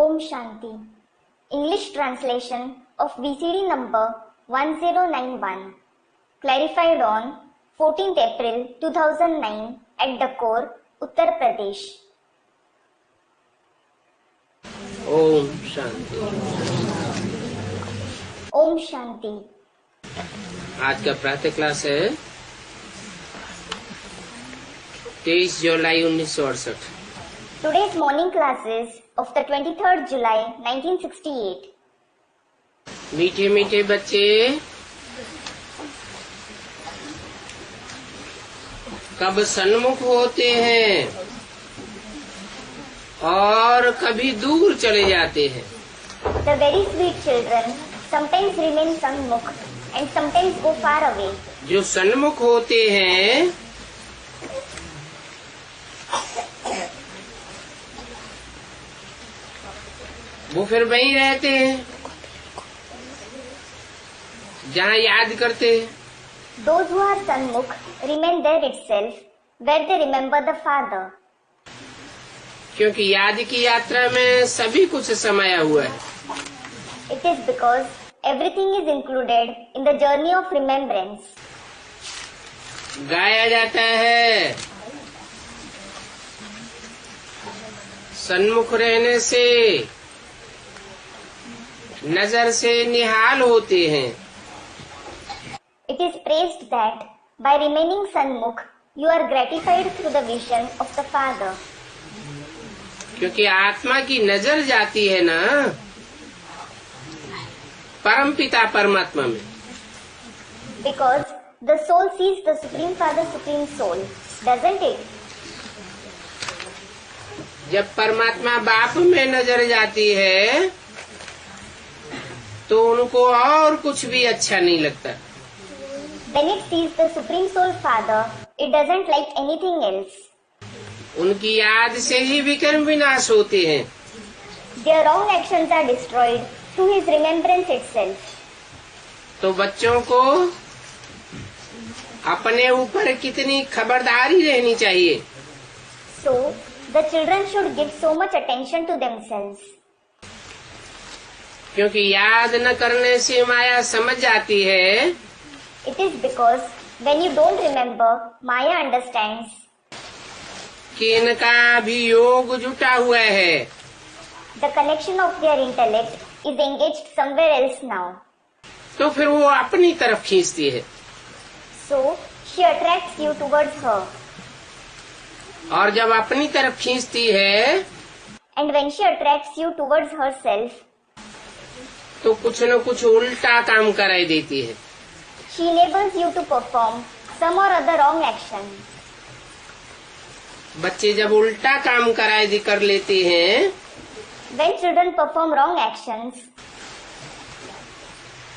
Om Shanti. English translation of VCD number 1091. Clarified on 14th April 2009 at Dakor, Uttar Pradesh. Om Shanti. Om Shanti. आज का प्रातः class है 23 जुलाई 1968। Today's morning classes of the 23rd July 1968. मीठे मीठे बच्चे कब सन्मुख होते हैं और कभी दूर चले जाते हैं। The very sweet children sometimes remain Sanmukh and sometimes go far away. जो सन्मुख होते हैं वो फिर वहीं रहते हैं जहाँ याद करते हैं। Those who are Sanmukh remain there itself, where they remember the Father. क्योंकि याद की यात्रा में सभी कुछ समाया हुआ है। It is because everything is included in the journey of remembrance. गाया जाता है सन्मुख रहने से नजर से निहाल होते हैं। It is praised that by remaining Sanmukh, you are gratified through the vision of the Father. क्योंकि आत्मा की नजर जाती है ना परम पिता परमात्मा में। Because the soul sees the Supreme Father, Supreme Soul, doesn't it? जब परमात्मा बाप में नजर जाती है तो उनको और कुछ भी अच्छा नहीं लगता। When it sees the Supreme Soul Father, it doesn't like anything else. उनकी याद से ही विकर्म विनाश होते हैं। Their wrong actions are destroyed through His remembrance itself. तो बच्चों को अपने ऊपर कितनी खबरदारी रहनी चाहिए। So, the children should give so much attention to themselves. क्योंकि याद न करने से माया समझ जाती है It is because when you don't remember, Maya understands कि इनका भी योग जुटा हुआ है। the connection of their intellect is engaged somewhere else now. तो फिर वो अपनी तरफ खींचती है So, she attracts you towards her. और जब अपनी तरफ खींचती है And when she attracts you towards herself, तो कुछ न कुछ उल्टा काम कराई देती है। she enables you to perform some or other wrong action. बच्चे जब उल्टा काम कराई कर लेते हैं When children perform wrong actions,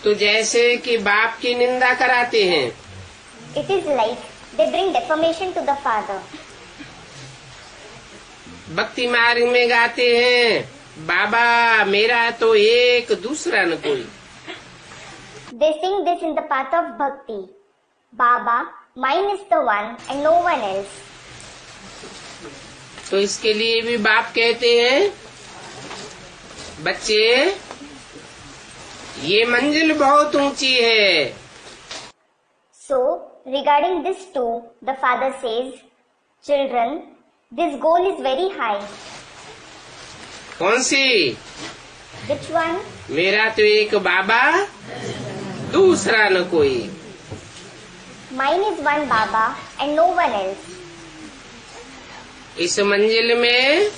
तो जैसे कि बाप की निंदा कराते हैं। it is like they bring defamation to the Father. भक्ति मार्ग में गाते हैं बाबा मेरा तो एक दूसरा न कोई। They sing this in the path of bhakti. Baba, mine is the one and no one else. तो इसके लिए भी बाप कहते हैं बच्चे ये मंजिल बहुत ऊंची है। So, regarding this too, the Father says, children, this goal is very high. कौन सी? Which one? मेरा तो एक बाबा दूसरा न कोई। Mine is one Baba and no one else. इस मंजिल में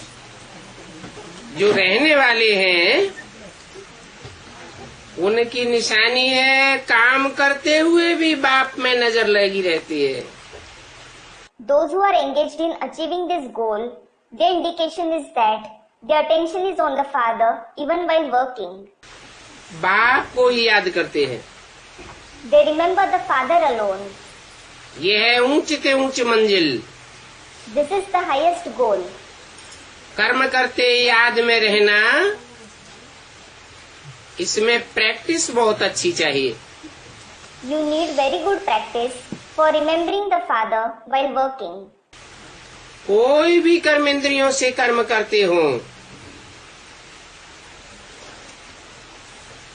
जो रहने वाले हैं उनकी निशानी है काम करते हुए भी बाप में नजर लगी रहती है। Those who are engaged in achieving this goal, their indication is that their attention is on the Father even while working. बाप को ही याद करते हैं। They remember the Father alone. ये है ऊंच से ऊंच मंजिल। This is the highest goal. कर्म करते याद में रहना इसमें प्रैक्टिस बहुत अच्छी चाहिए। You need very good practice for remembering the Father while working. कोई भी कर्म इंद्रियों से कर्म करते हो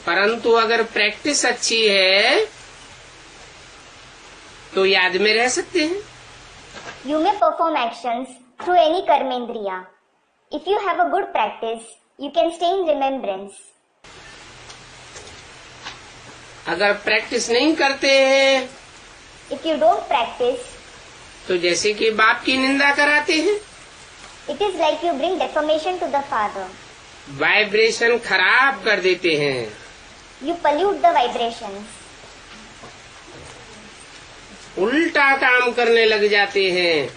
परंतु अगर प्रैक्टिस अच्छी है तो याद में रह सकते हैं। You may perform actions through any karmendriya. If you have a good practice, you can stay in remembrance. अगर प्रैक्टिस नहीं करते हैं If you don't practice, तो जैसे कि बाप की निंदा कराते हैं, it is like you bring defamation to the father. Vibration खराब कर देते हैं। You pollute the vibrations. उल्टा काम करने लग जाते हैं।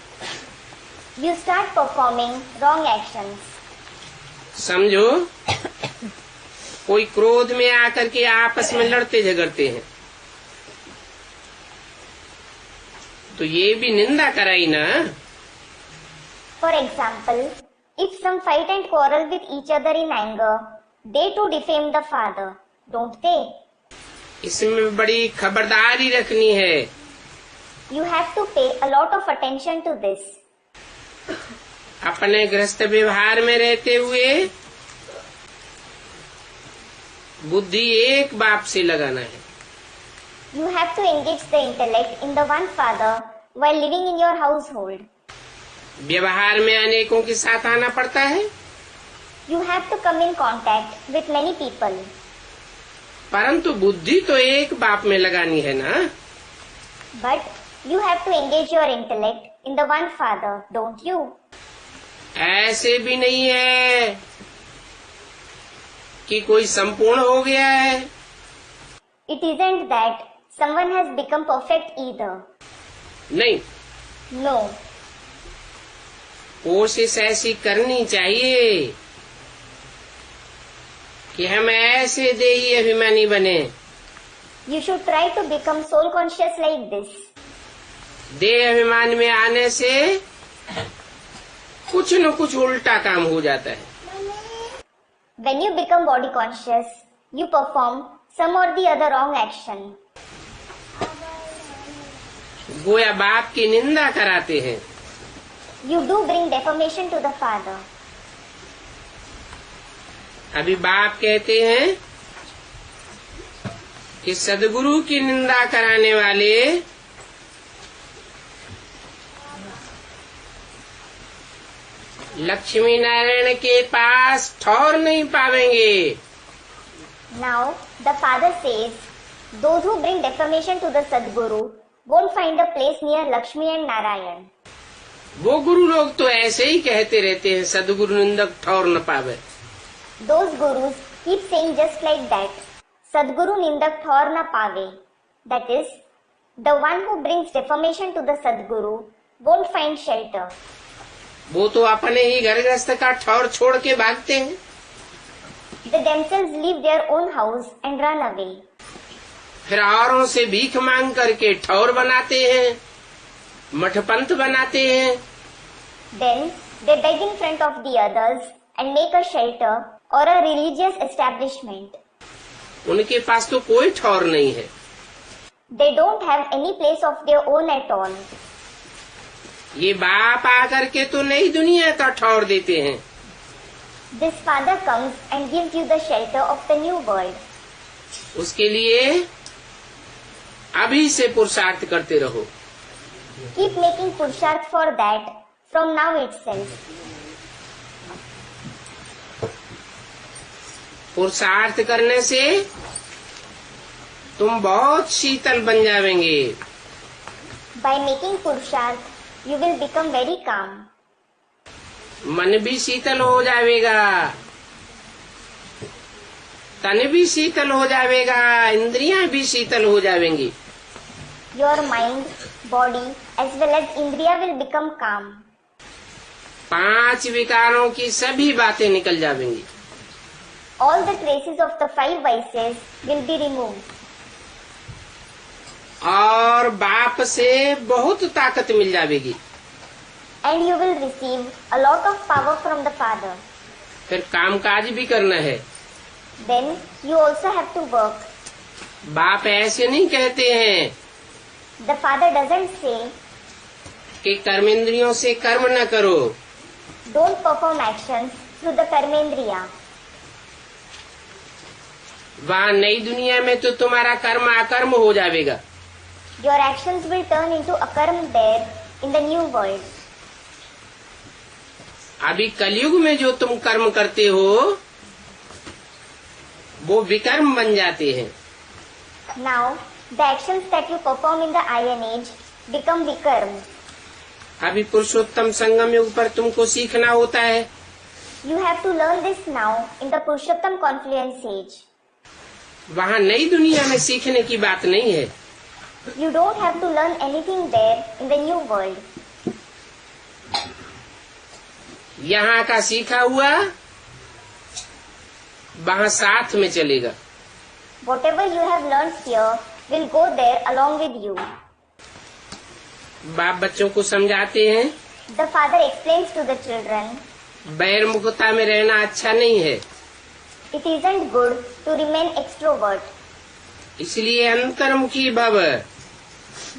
You start performing wrong actions. समझो, कोई क्रोध में आकर के आपस में लड़ते झगड़ते हैं, तो ये भी निंदा कराई ना। For example, if some fight and quarrel with each other in anger, they too defame the father, don't they? इसमें बड़ी खबरदारी रखनी है। You have to pay a lot of attention to this. अपने गृहस्थ व्यवहार में रहते हुए बुद्धि एक बाप से लगाना है। You have to engage the intellect in the one father while living in your household. व्यवहार में अनेकों के साथ आना पड़ता है, You have to come in contact with many people. परंतु बुद्धि तो एक बाप में लगानी है ना। But you have to engage your intellect in the one father, don't you? ऐसे भी नहीं है कि कोई संपूर्ण हो गया है। It isn't that someone has become perfect either. नहीं, No. कोशिश ऐसी करनी चाहिए कि हम ऐसे देही अभिमानी बने। You should try to become soul conscious like this. देह अभिमान में आने से कुछ न कुछ उल्टा काम हो जाता है। When you become body conscious, you perform some or the other wrong action. गोया बाप की निंदा कराते हैं। You do bring defamation to the father. अभी बाप कहते हैं कि सदगुरु की निंदा कराने वाले लक्ष्मी नारायण के पास ठौर नहीं पावेंगे। Now, the father says, those who bring defamation to the Sadguru won't find a place near Lakshmi and Narayan. वो गुरु लोग तो ऐसे ही कहते रहते हैं, सदगुरु निंदक ठौर न पावे। Those gurus keep saying just like that, Sadguru Nindak Thor na pave. That is, the one who brings defamation to the Sadguru won't find shelter. वो तो अपने ही घर गृहस्थ का ठौर छोड़ के भागते हैं। They themselves leave their own house and run away. फिर औरों से भीख मांग करके ठौर बनाते हैं, मठपंथ बनाते हैं। Then they beg in front of the others and make a shelter or a religious establishment. उनके पास तो कोई ठौर नहीं है। They don't have any place of their own at all. ये बाप आकर के तो नई दुनिया का ठौर देते हैं। This father comes and gives you the shelter of the new world. उसके लिए अभी से पुरुषार्थ करते रहो। Keep making purusharth for that from now itself. पुरुषार्थ करने से तुम बहुत शीतल बन जावेंगे। By making purusharth, you will become very calm. मन भी शीतल हो जाएगा, तन भी शीतल हो जाएगा, इंद्रियां भी शीतल हो जाएंगी। Your mind, body, as well as Indriya will become calm. 5 विकारों की सभी बातें निकल जाएंगी। All the traces of the 5 vices will be removed. और बाप से बहुत ताकत मिल जाएगी। And you will receive a lot of power from the Father. फिर कामकाज भी करना है। Then you also have to work. बाप ऐसे नहीं कहते हैं The Father doesn't say, कि कर्मेंद्रियों से कर्म न करो। don't perform actions through the Karmendriya. वहाँ नई दुनिया में तो तुम्हारा कर्म अकर्म हो जाएगा। Your actions will turn into akarm there in the new world. अभी कलयुग में जो तुम कर्म करते हो वो विकर्म बन जाते हैं। Now, the actions that you perform in the Iron Age become vikarm. अभी पुरुषोत्तम संगम युग पर तुमको सीखना होता है। You have to learn this now in the Purushottam Confluence Age. वहाँ नई दुनिया में सीखने की बात नहीं है। You don't have to learn anything there in the new world. यहाँ का सीखा हुआ वहाँ साथ में चलेगा। Whatever you have learned here will go there along with you. बाप बच्चों को समझाते हैं, The father explains to the children, बहिर्मुखता में रहना अच्छा नहीं है, it isn't good to remain extrovert. इसलिए अंतर्मुखी भव।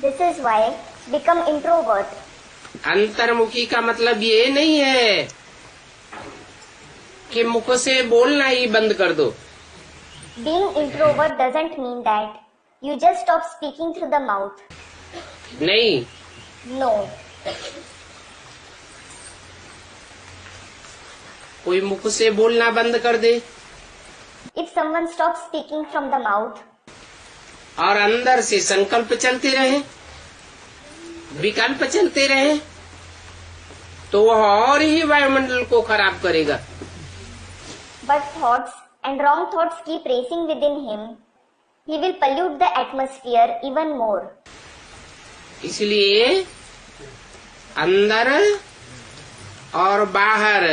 This is why become introvert. अंतर्मुखी का मतलब ये नहीं है कि मुख से बोलना ही बंद कर दो। Being introvert doesn't mean that you just stop speaking through the mouth. नहीं, No. कोई मुख से बोलना बंद कर दे If someone stops speaking from the mouth और अंदर से संकल्प चलते रहे, विकल्प चलते रहे, तो वह और ही वायुमंडल को खराब करेगा। but thoughts and wrong thoughts keep racing within him, he will pollute the atmosphere even more. इसलिए अंदर और बाहर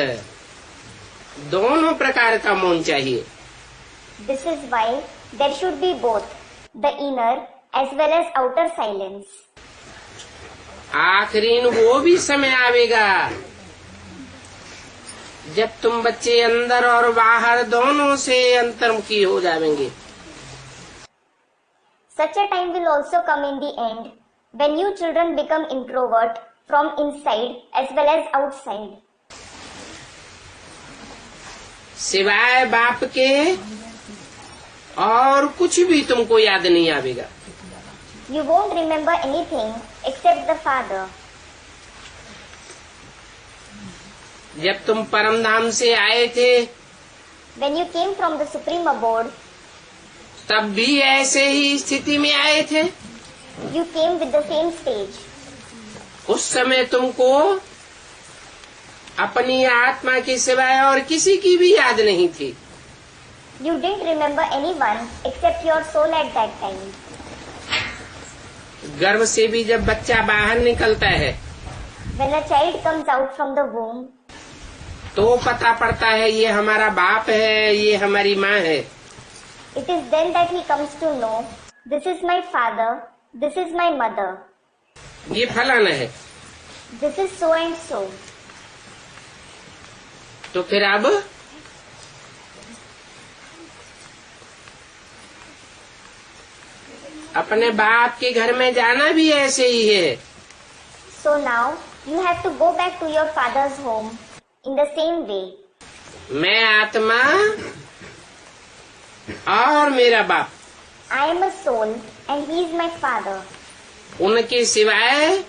दोनों प्रकार का मौन चाहिए। This is why there should be both, the inner as well as outer silence. आखिरीन वो भी समय आवेगा जब तुम बच्चे अंदर और बाहर दोनों से अंतर्मुखी हो जाएंगे। Such a time will also come in the end when you children become introvert from inside as well as outside. सिवाय बाप के और कुछ भी तुमको याद नहीं आवेगा। You won't remember anything except the Father. जब तुम परम धाम से आए थे When you came from the Supreme Abode, तब भी ऐसे ही स्थिति में आए थे। you came with the same stage. उस समय तुमको अपनी आत्मा के सिवाय और किसी की भी याद नहीं थी। You didn't remember anyone except your soul at that time. गर्भ से भी जब बच्चा बाहर निकलता है When a child comes out from the womb, तो पता पड़ता है ये हमारा बाप है, ये हमारी माँ है। it is then that he comes to know, this is my father, this is my mother, ये फलाना है। this is so and so. तो फिर अब अपने बाप के घर में जाना भी ऐसे ही है। So now you have to go back to your father's home in the same way. मैं आत्मा और मेरा बाप, I am a soul and he is my father. उनके सिवाय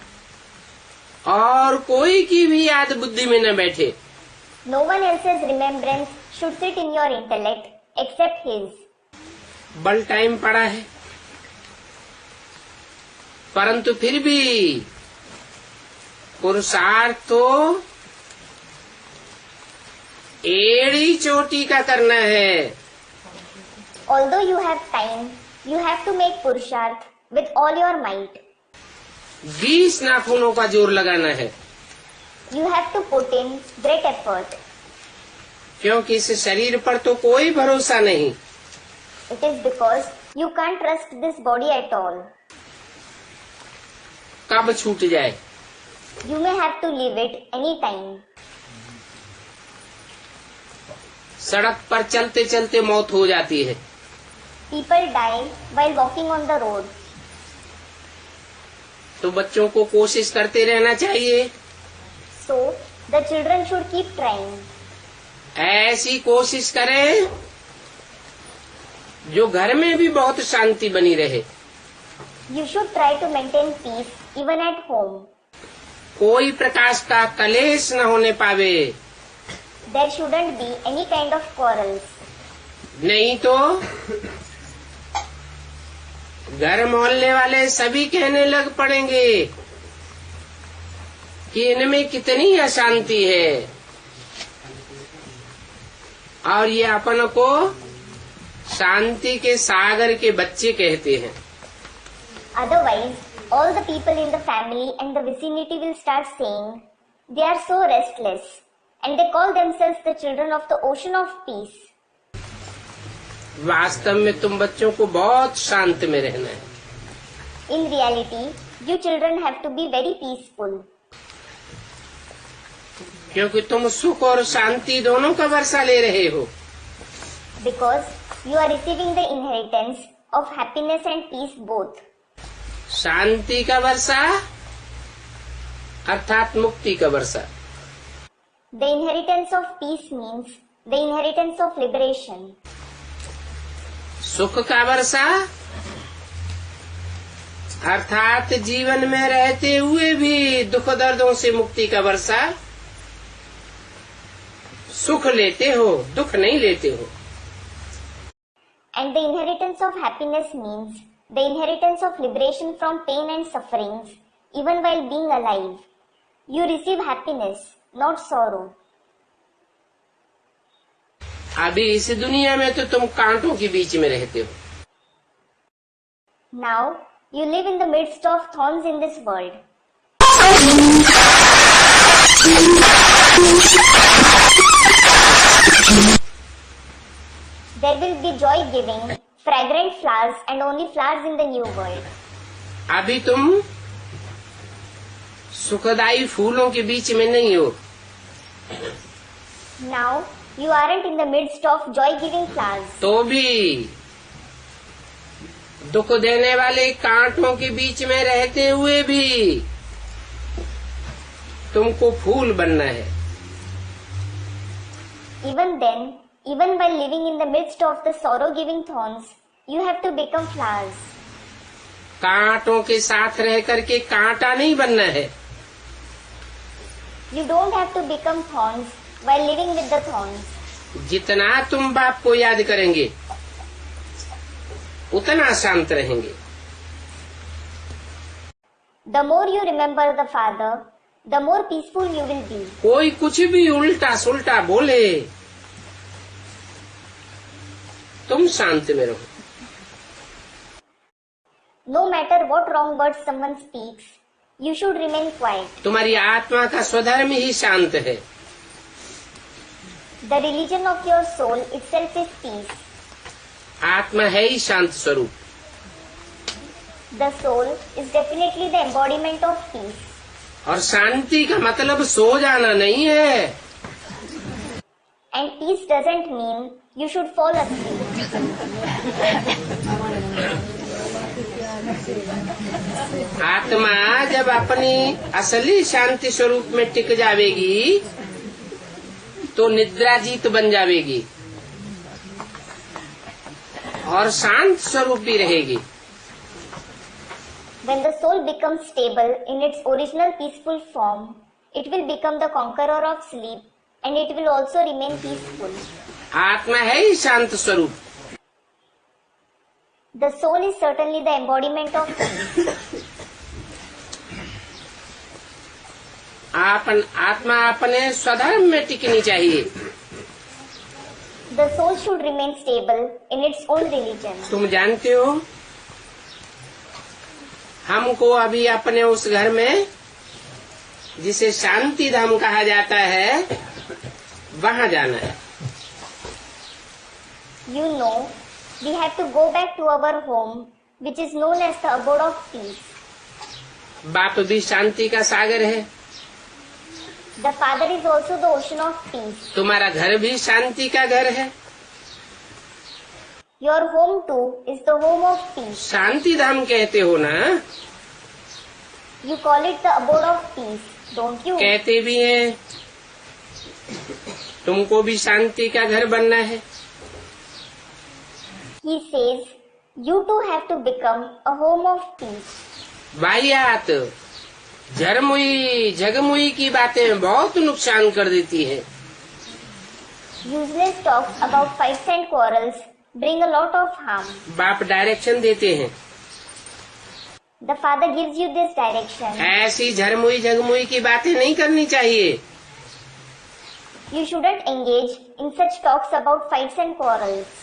और कोई की भी याद बुद्धि में न बैठे। No one else's remembrance should sit in your intellect except his. बल टाइम पड़ा है, परंतु फिर भी पुरुषार्थ तो एड़ी चोटी का करना है। Although you have time, you have to make Purusharth with all your might. 20 नाखूनों का जोर लगाना है, You have to put in great effort. क्योंकि इस शरीर पर तो कोई भरोसा नहीं। It is because you can't trust this body at all. कब छूट जाए। You may have to leave it any time. सड़क पर चलते चलते मौत हो जाती है। People die while walking on the road. तो बच्चों को कोशिश करते रहना चाहिए। So, the children should keep trying. ऐसी कोशिश करें जो घर में भी बहुत शांति बनी रहे। You should try to maintain peace even at home. कोई प्रकाश का कलेश न होने पावे। There shouldn't be any kind of quarrels. नहीं तो घर मोहल्ले वाले सभी कहने लग पड़ेंगे कि इनमें कितनी अशांति है, और ये अपन को शांति के सागर के बच्चे कहते हैं। Otherwise, all the people in the family and the vicinity will start saying, they are so restless, and they call themselves the children of the ocean of peace. वास्तव में तुम बच्चों को बहुत शांत में रहना है। In reality, you children have to be very peaceful. क्योंकि तुम सुख और शांति दोनों का वर्षा ले रहे हो। Because you are receiving the inheritance of happiness and peace both. शांति का वर्षा अर्थात मुक्ति का वर्षा। The inheritance of peace means the inheritance of liberation. सुख का वर्षा अर्थात जीवन में रहते हुए भी दुख दर्दों से मुक्ति का वर्षा। सुख लेते हो, दुख नहीं लेते हो। And the inheritance of happiness means the inheritance of liberation from pain and sufferings, even while being alive. You receive happiness, not sorrow. अभी इस दुनिया में तो तुम कांटों के बीच में रहते हो। Now, you live in the midst of thorns in this world. There will be joy-giving, fragrant flowers and only flowers in the new world. अभी तुम सुखदायी फूलों के बीच में नहीं हो। Now, you aren't in the midst of joy-giving flowers. तो भी दुख देने वाले कांटों के बीच में रहते हुए भी तुमको फूल बनना है। Even then, even while living in the midst of the sorrow-giving thorns, you have to become flowers. कांटों के साथ रह करके कांटा नहीं बनना है। You don't have to become thorns while living with the thorns. जितना तुम बाप को याद करेंगे उतना शांत रहेंगे। The more you remember the Father, the more peaceful you will be. कोई कुछ भी उल्टा सुल्टा बोले तुम शांत में रहो। No matter what wrong words someone speaks, you should remain quiet. तुम्हारी आत्मा का स्वधर्म ही शांत है। The religion of your soul itself is peace. आत्मा है ही शांत स्वरूप। The soul is definitely the embodiment of peace. और शांति का मतलब सो जाना नहीं है। And peace doesn't mean you should fall asleep. आत्मा जब अपनी असली शांति स्वरूप में टिक जावेगी तो निद्राजीत बन जावेगी और शांत स्वरूप भी रहेगी। When the soul becomes stable in its original peaceful form, it will become the conqueror of sleep and it will also remain peaceful. आत्मा है ही शांत स्वरूप। The soul is certainly the embodiment of peace. आत्मा अपने स्वधर्म में टिकनी चाहिए। The soul should remain stable in its own religion. तुम जानते हो हमको अभी अपने उस घर में जिसे शांति धाम कहा जाता है वहाँ जाना है। You know, we have to go back to our home, which is known as the abode of peace. बाप भी शांति का सागर है। The Father is also the ocean of peace. तुम्हारा घर भी शांति का घर है। Your home too is the home of peace. शांति धाम कहते हो ना? You call it the abode of peace, don't you? कहते भी हैं। तुमको भी शांति का घर बनना है। He says, you too have to become a home of peace. वाहियात झरमुई झगमुई की बातें बहुत नुकसान कर देती है। Useless talks about fights and quarrels bring a lot of harm. बाप डायरेक्शन देते हैं, The father gives you this direction. ऐसी झरमुई झगमुई की बातें नहीं करनी चाहिए। You shouldn't engage in such talks about fights and quarrels.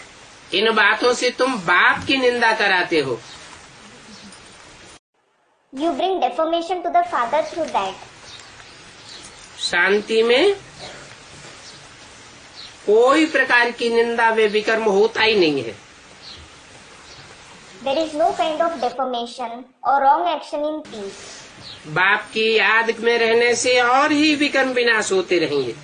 इन बातों से तुम बाप की निंदा कराते हो। You bring defamation to the father through that. शांति में कोई प्रकार की निंदा व विकर्म होता ही नहीं है। There is no kind of defamation or wrong action in peace. बाप की याद में रहने से और ही विकर्म विनाश होते रहेंगे।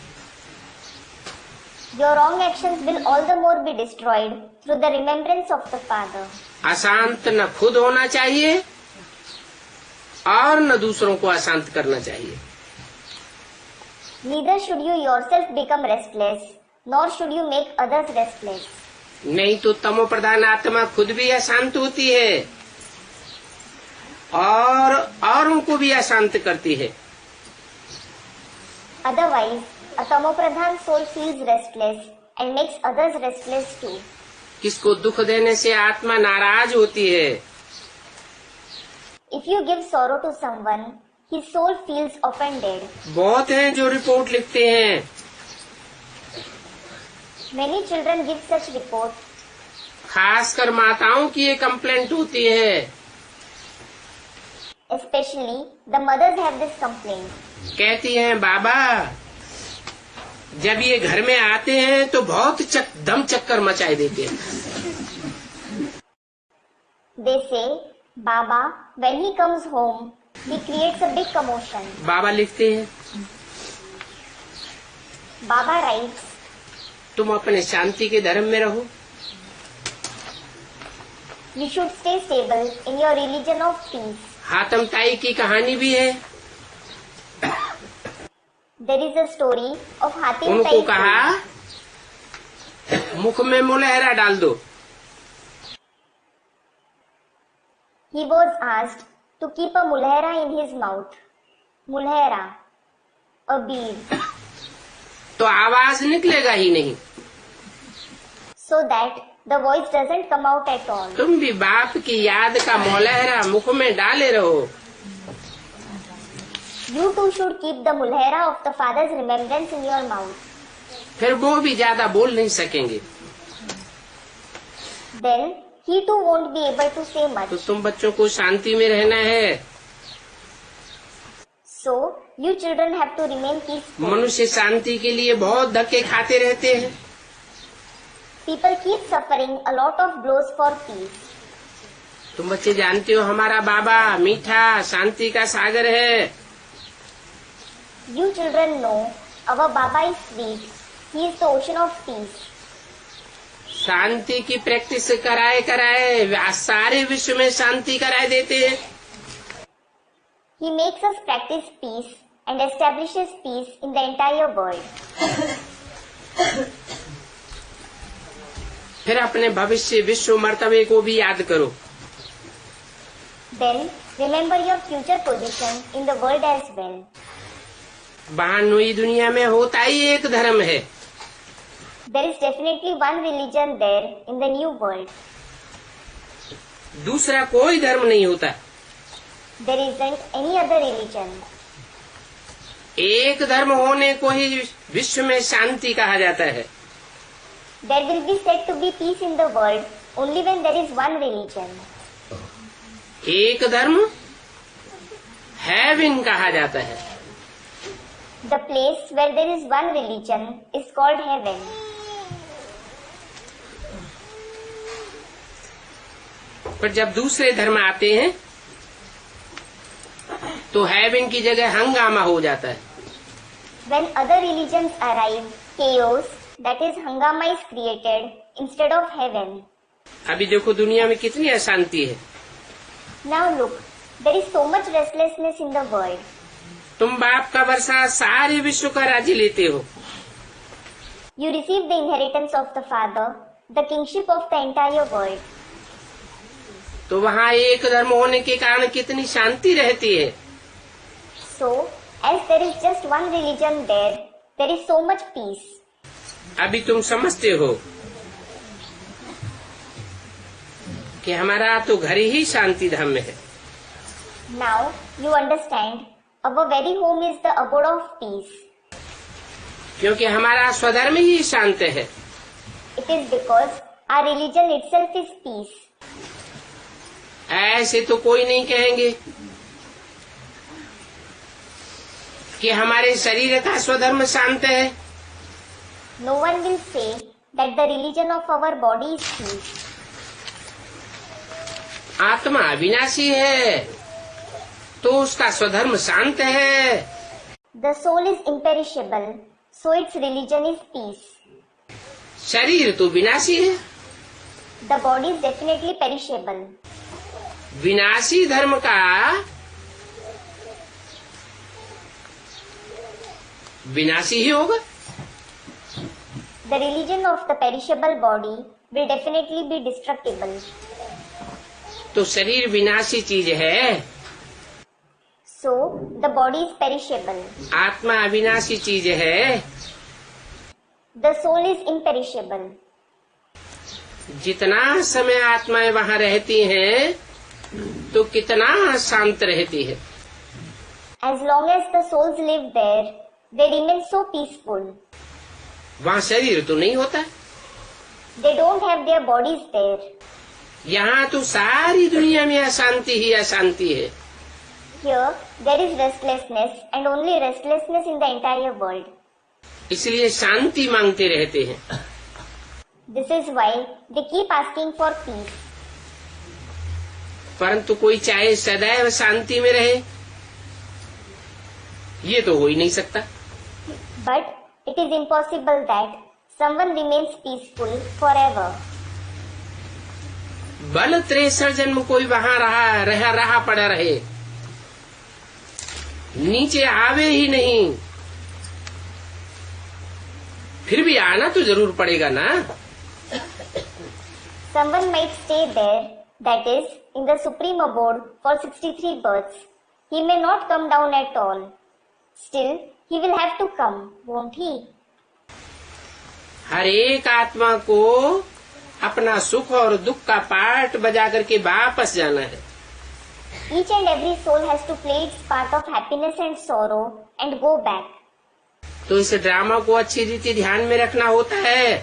Your wrong actions will all the more be destroyed through the remembrance of the father. अशांत न खुद होना चाहिए और न दूसरों को अशांत करना चाहिए। Neither should you yourself become restless, nor should you make others restless. नहीं तो तमो प्रधान आत्मा खुद भी अशांत होती है और औरों को भी अशांत करती है। Otherwise, a tamopradhan soul feels restless and makes others restless too. किसको दुख देने से आत्मा नाराज होती है। If you give sorrow to someone, his soul feels offended. बहुत हैं जो रिपोर्ट लिखते हैं, Many children give such report. खासकर माताओं की ये कंप्लेंट होती है। Especially, the mothers have this complaint. कहती हैं बाबा जब ये घर में आते हैं तो बहुत दम चक्कर मचाए देते हैं। They say, Baba, when he comes home, he creates a big commotion. बाबा लिखते हैं Baba writes, तुम अपने शांति के धर्म में रहो। you should stay stable in your religion of peace. हातम ताई की कहानी भी है। There is a story of Hatim उनको Tai. कहा मुख में मुलहरा डाल दो। He was asked to keep a mulhera in his mouth. Mulhera, a bead, तो आवाज निकलेगा ही नहीं। so that the voice doesn't come out at all. तुम भी बाप की याद का मुलहरा मुख में डाले रहो। You too should keep the mulhera of the father's remembrance in your mouth. फिर वो भी ज्यादा बोल नहीं सकेंगे। Then he too won't be able to say much. तो तुम बच्चों को शांति में रहना है। So you children have to remain peaceful. मनुष्य शांति के लिए बहुत धक्के खाते रहते हैं। People keep suffering a lot of blows for peace. तुम बच्चे जानते हो हमारा बाबा मीठा शांति का सागर है। You children know our Baba is sweet. He is the ocean of peace. शांति की प्रैक्टिस कराए कराए सारे विश्व में शांति कराए देते हैं। He makes us practice peace and establishes peace in the entire world. फिर अपने भविष्य विश्व मर्तबे को भी याद करो। Then remember your future position in the world as well. वहाँ नई दुनिया में होता ही एक धर्म है। There is definitely one religion there in the new world. दूसरा कोई धर्म नहीं होता। There isn't any other religion. एक धर्म होने को ही विश्व में शांति कहा जाता है। There will be said to be peace in the world only when there is one religion. एक धर्म हेवन कहा जाता है। The place where there is one religion is called heaven. पर जब दूसरे धर्म आते हैं तो हेवन की जगह हंगामा हो जाता है। When other religions arrive, chaos, that is hangama, is created instead of heaven. अभी देखो दुनिया में कितनी अशांति है। Now look, there is so much restlessness in the world. तुम बाप का वर्षा सारे विश्व का राज्य लेते हो। You receive the inheritance of the Father the kingship of the entire world. तो वहाँ एक धर्म होने के कारण कितनी शांति रहती है। So, as there is just one religion there is so much peace. अभी तुम समझते हो कि हमारा तो घर ही शांति धाम में है। Now you understand, our very home is the abode of peace. क्योंकि हमारा स्वधर्म ही शांत है। It is because our religion itself is peace. ऐसे तो कोई नहीं कहेंगे कि हमारे शरीर का स्वधर्म शांत है। No one will say that the religion of our body is peace. आत्मा अविनाशी है तो उसका स्वधर्म शांत है। The soul is imperishable, so its religion is peace. शरीर तो विनाशी है। The body is definitely perishable. विनाशी धर्म का विनाशी ही होगा। The religion of the perishable body will definitely be destructible. तो शरीर विनाशी चीज है, So, the body is perishable. आत्मा अविनाशी चीज है। The soul is imperishable. जितना समय आत्माएं वहाँ रहती हैं तो कितना शांत रहती है। As long as the souls live there, they remain so peaceful. वहाँ शरीर तो नहीं होता। They don't have their bodies there. यहाँ तो सारी दुनिया में अशांति ही अशांति है। Here, there is restlessness and only restlessness in the entire world. इसलिए शांति मांगते रहते हैं। This is why they keep asking for peace. परंतु कोई चाहे सदैव शांति में रहे, ये तो हो ही नहीं सकता। But it is impossible that someone remains peaceful forever. बल 63 जन्म कोई वहाँ रहा पड़ा रहे, नीचे आवे ही नहीं, फिर भी आना तो जरूर पड़ेगा ना। Someone might stay there, that is, in the supreme abode for 63 births. He may not come down at all. Still, he will have to come, won't he? हर एक आत्मा को अपना सुख और दुख का पार्ट बजा करके वापस जाना है। Each and every soul has to play its part of happiness and sorrow and go back. तो इस ड्रामा को अच्छी रीति ध्यान में रखना होता है।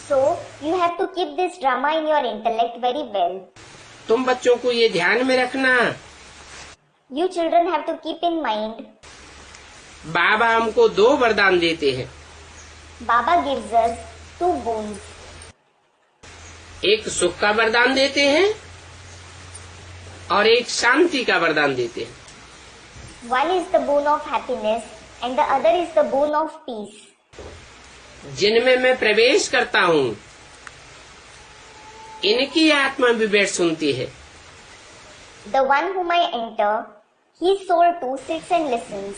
So, you have to keep this drama in your intellect very well. तुम बच्चों को ये ध्यान में रखना, You children have to keep in mind, बाबा हमको 2 वरदान देते हैं। Baba gives us 2 boons. एक सुख का वरदान देते हैं और एक शांति का वरदान देते हैं। One is the boon of happiness and the other is the boon of peace. जिनमें मैं प्रवेश करता हूँ, इनकी आत्मा भी बैठ सुनती है। The one whom I enter, his soul too sits and listens.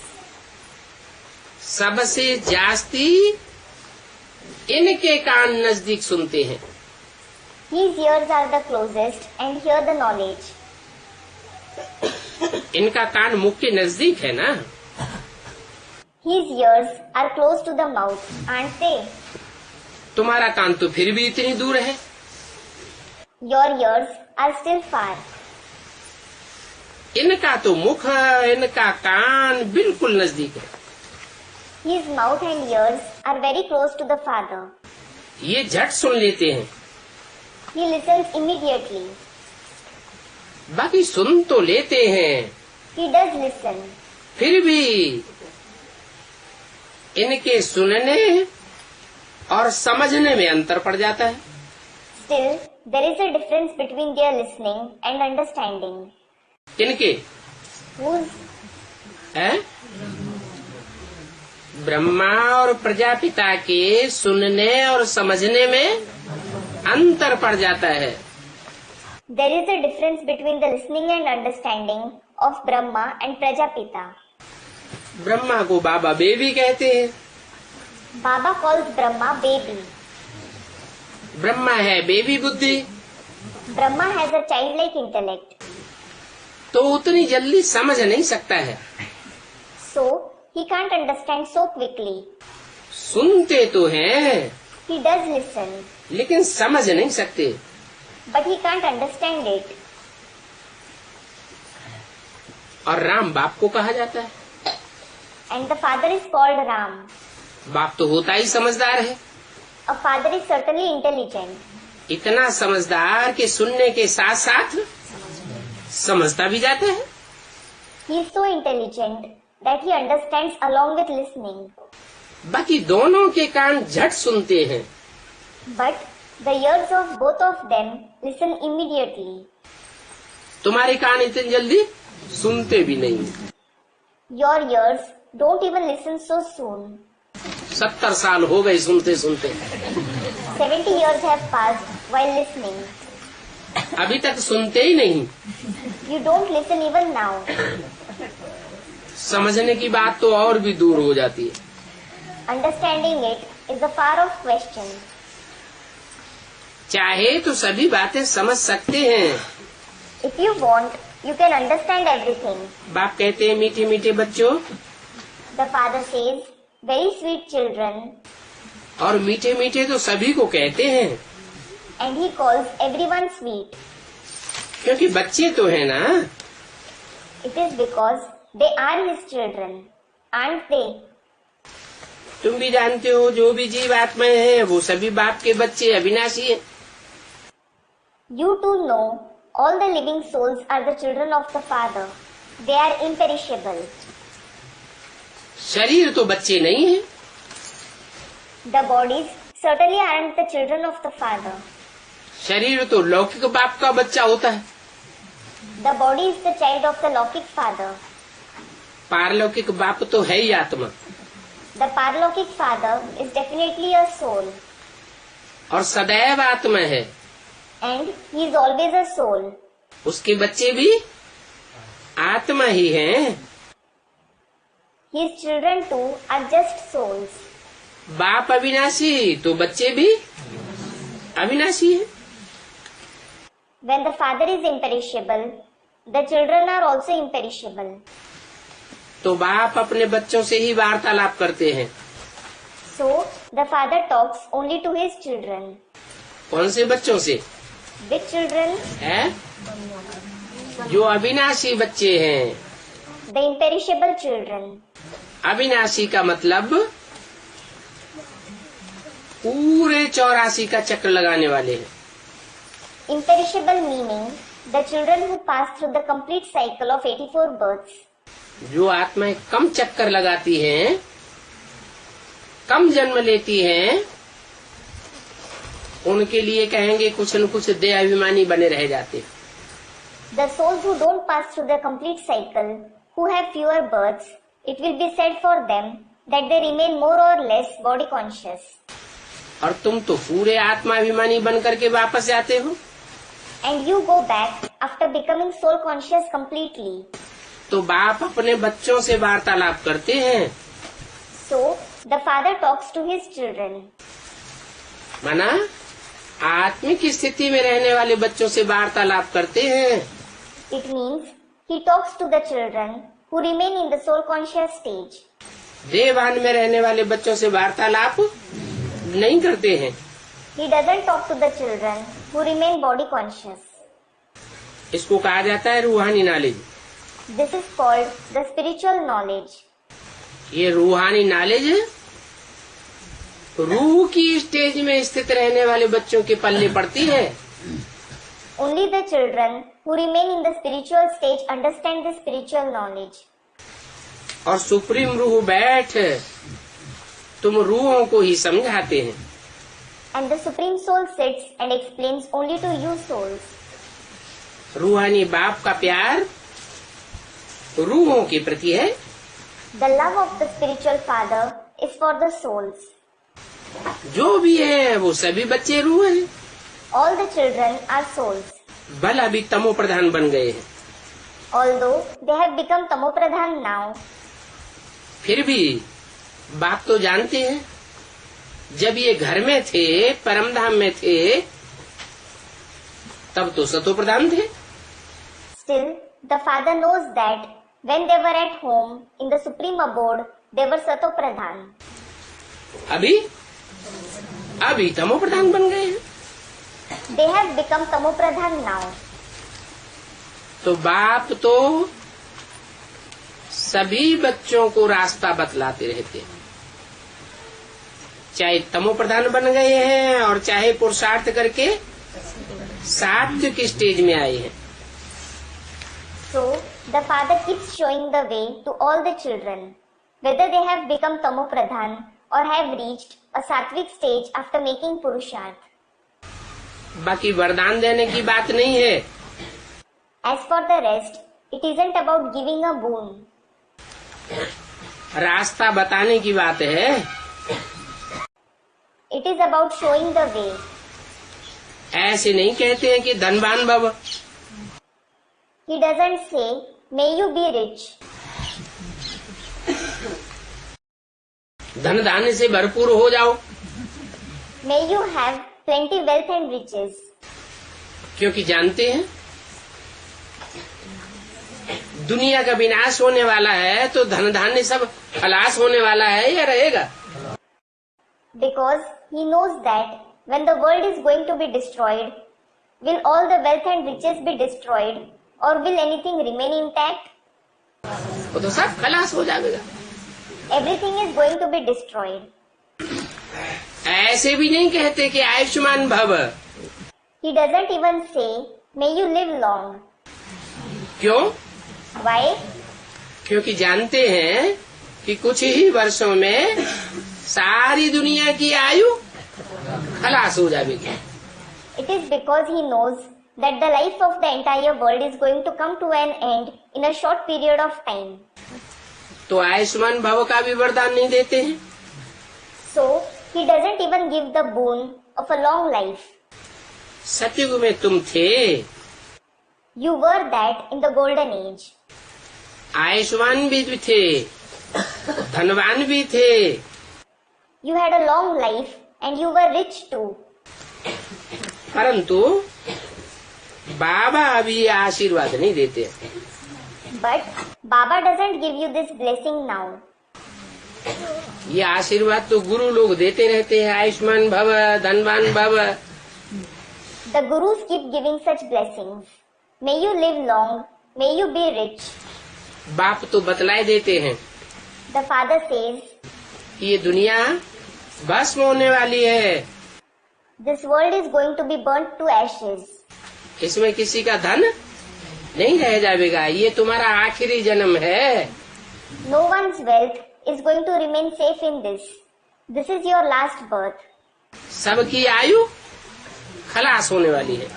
सबसे जास्ती इनके कान नजदीक सुनते हैं। His ears are the closest and hear the knowledge. इनका कान मुख के नजदीक है ना। His ears are close to the mouth, aren't they? तुम्हारा कान तो फिर भी इतनी दूर है। Your ears are still far. इनका तो मुख, इनका कान बिल्कुल नजदीक है। His mouth and ears are very close to the Father. ये झट सुन लेते हैं। He listens immediately. बाकी सुन तो लेते हैं, He does listen. फिर भी इनके सुनने और समझने में अंतर पड़ जाता है। Still, there is a difference between their listening and understanding. इनके Whose? है ब्रह्मा और प्रजापिता के सुनने और समझने में अंतर पड़ जाता है। There is a difference between the listening and understanding of Brahma and Prajapita. Brahma को बाबा बेबी कहते हैं, Baba calls Brahma baby. Brahma है बेबी बुद्धि, Brahma has a childlike intellect, तो उतनी जल्दी समझ नहीं सकता है। so he can't understand so quickly. सुनते तो हैं, He does listen, लेकिन समझ नहीं सकते। but he can't understand it. और राम बाप को कहा जाता है। And the father is called Ram. बाप तो होता ही समझदार है, A father is certainly intelligent, इतना समझदार कि सुनने के साथ साथ समझता भी जाता है। he is so intelligent that he understands along with listening. बाकी दोनों के कान झट सुनते हैं, But the ears of both of them listen immediately. तुम्हारे कान इतनी जल्दी सुनते भी नहीं। Your ears don't even listen so soon. 70 साल हो गए सुनते सुनते, 70 years have passed while listening. अभी तक सुनते ही नहीं। You don't listen even now. समझने की बात तो और भी दूर हो जाती है। Understanding it is a far off question. चाहे तो सभी बातें समझ सकते हैं। If you want, you can understand everything. बाप कहते हैं मीठे मीठे बच्चों, The father says, very sweet children, और मीठे मीठे तो सभी को कहते हैं, and he calls everyone sweet. क्योंकि बच्चे तो है ना। It is because they are his children, aren't they? तुम भी जानते हो जो भी जीव आत्माएं हैं वो सभी बाप के बच्चे अविनाशी हैं। You too know all the living souls are the children of the Father. They are imperishable. शरीर तो बच्चे नहीं है, The bodies certainly aren't the children of the Father. शरीर तो लौकिक बाप का बच्चा होता है। The body is the child of the Lokik Father. पारलौकिक बाप तो है ही आत्मा, The Paralokik Father is definitely a soul, और सदैव आत्मा है। and he is always a soul. उसके बच्चे भी आत्मा ही हैं। His children too are just souls. बाप अविनाशी तो बच्चे भी अविनाशी हैं। When the Father is imperishable, the children are also imperishable. तो बाप अपने बच्चों से ही वार्तालाप करते हैं। So the Father talks only to his children. कौन से बच्चों से? Which children? है जो अविनाशी बच्चे हैं। The imperishable children. अविनाशी का मतलब पूरे 84 का चक्र लगाने वाले हैं। Imperishable meaning the children who pass through the complete cycle of 84 births. जो आत्माएं कम चक्कर लगाती हैं, कम जन्म लेती हैं, उनके लिए कहेंगे कुछ न कुछ देहाभिमानी बने रह जाते। The souls who don't pass through the complete cycle, who have fewer births, it will be said for them that they remain more or less body conscious. और तुम तो पूरे आत्माभिमानी बन करके वापस जाते हो। And you go back after becoming soul conscious completely. तो बाप अपने बच्चों से वार्तालाप करते हैं। So the Father talks to his children. माना आत्मिक स्थिति में रहने वाले बच्चों से वार्तालाप करते हैं। It means he talks to the children who remain in the soul conscious stage. देहभान में रहने वाले बच्चों से वार्तालाप नहीं करते हैं। He doesn't talk to the children who remain body conscious. इसको कहा जाता है रूहानी knowledge. This is called the spiritual knowledge. ये रूहानी नॉलेज है, रूह की स्टेज में स्थित रहने वाले बच्चों के पल्ले पड़ती है। Only the children who remain in the spiritual stage understand the spiritual knowledge. और सुप्रीम रूह बैठ तुम रूहों को ही समझाते हैं। And the Supreme Soul sits and explains only to you souls. रूहानी बाप का प्यार रूहों के प्रति है। The love of the spiritual Father is for the souls. जो भी है वो सभी बच्चे रूह हैं। All the children are souls. भला अभी तमो प्रधान बन गए हैं, Although they have become Tamopradhan now, फिर भी बाप तो जानते हैं जब ये घर में थे, परमधाम में थे, तब तो सतो प्रधान थे। Still, the father knows that when they were at home in the supreme abode, they were Sato Pradhan. अभी तमो प्रधान बन गए हैं। They have become Tamo Pradhan now. तो बाप तो सभी बच्चों को रास्ता बतलाते रहते हैं, चाहे तमो प्रधान बन गए हैं और चाहे पुरुषार्थ करके सात्विक स्टेज में आए हैं। So, the father keeps showing the way to all the children, whether they have become Tamo Pradhan or have reached a sattvic stage after making Purusharth. बाकी वरदान देने की बात नहीं है। As for the rest, it isn't about giving a boon. रास्ता बताने की बात है। It is about showing the way. ऐसे नहीं कहते हैं कि धनवान भव। He doesn't say, may you be rich. धन धान्य से भरपूर हो जाओ, May you have plenty wealth and riches. क्योंकि जानते हैं दुनिया का विनाश होने वाला है, तो धन धान्य सब खलास होने वाला है या रहेगा? Because he knows that when the world is going to be destroyed, will all the wealth and riches be destroyed or will anything remain intact? वो तो सब खलास हो जाएगा। Everything is going to be destroyed. ऐसे भी नहीं कहते कि आयुष्मान भव। He doesn't even say, may you live long. क्यों? Why? क्योंकि जानते हैं कि कुछ ही वर्षों में सारी दुनिया की आयु खलास हो जाएगी। It is because he knows that the life of the entire world is going to come to an end in a short period of time. तो आयुष्मान भव का भी वरदान नहीं देते हैं। So, he doesn't even give the boon of a long life. सतयुग में तुम थे, You were that in the golden age. Ayushman भी थे, धनवान भी थे, You had a long life and you were rich too. परंतु बाबा अभी आशीर्वाद नहीं देते। But Baba doesn't give you this blessing now. ये आशीर्वाद तो गुरु लोग देते रहते हैं, आयुष्मान भव, धनवान भव। The gurus keep giving such blessings. May you live long, may you be rich. बाप तो बतलाए देते हैं The father says, कि ये दुनिया भस्म होने वाली है, this world is going to be burnt to ashes. इसमें किसी का धन नहीं रह जाएगा, ये तुम्हारा आखिरी जन्म है। No one's wealth is going to remain safe in this. This is your last birth. सबकी आयु खलास होने वाली है।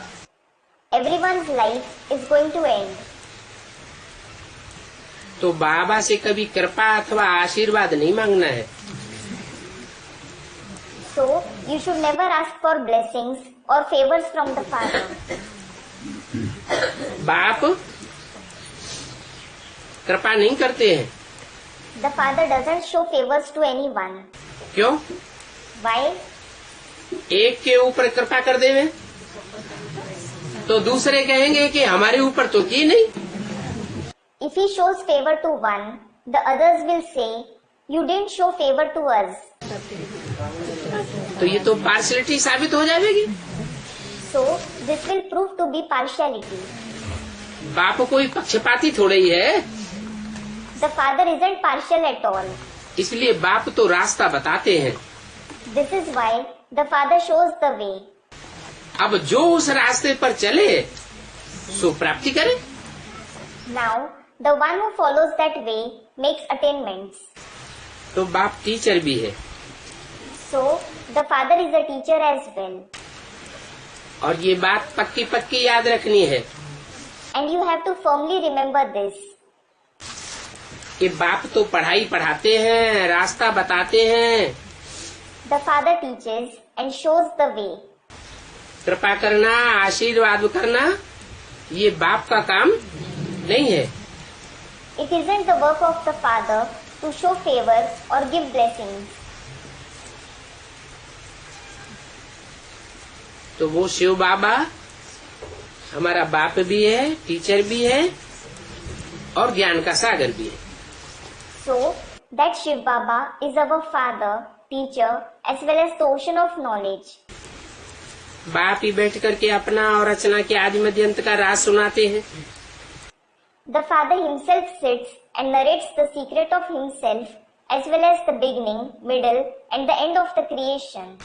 Everyone's life is going to end. तो बाबा से कभी कृपा अथवा आशीर्वाद नहीं मांगना है। So, you should never ask for blessings or favors from the father. बाप कृपा नहीं करते हैं। The father doesn't show favors to anyone. क्यों? Why? एक के ऊपर कृपा कर देवे तो दूसरे कहेंगे कि हमारे ऊपर तो की नहीं। If he shows favor to one, the others will say, you didn't show favor to us. तो ये तो पार्शियलिटी साबित हो जाएगी। So, this will prove to be partiality. बाप कोई पक्षपाती थोड़ा ही है, The father isn't partial at all. इसलिए बाप तो रास्ता बताते हैं। This is why the father shows the way. अब जो उस रास्ते पर चले सो प्राप्ति करे। Now, the one who follows that way makes attainments. तो बाप टीचर भी है So, the father is a teacher as well. और ये बात पक्की पक्की याद रखनी है And you have to firmly remember this. कि बाप तो पढ़ाई पढ़ाते हैं, रास्ता बताते हैं, The father teaches and shows the way. कृपा करना, आशीर्वाद करना ये बाप का काम नहीं है। It isn't the work of the father to show favor or give blessings. तो वो शिव बाबा हमारा बाप भी है, टीचर भी है और ज्ञान का सागर भी है। So that Shiv Baba is our father, teacher, as well as the ocean of knowledge. बाप ही बैठ करके अपना और रचना के आदि मध्य अंत का राज सुनाते हैं। The father himself sits and narrates the secret of himself as well as the beginning, middle and the end of the creation.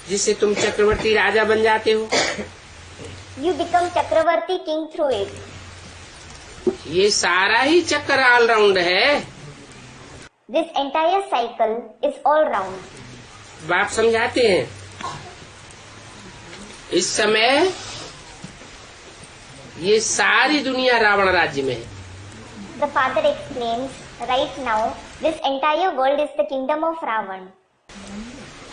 जिससे तुम चक्रवर्ती राजा बन जाते हो। You become Chakravarti king through it. ये सारा ही चक्र ऑलराउंड है। This entire cycle is all round. बाप समझाते हैं इस समय ये सारी दुनिया रावण राज्य में है। The father explains, right now, this entire world is the kingdom of Ravan.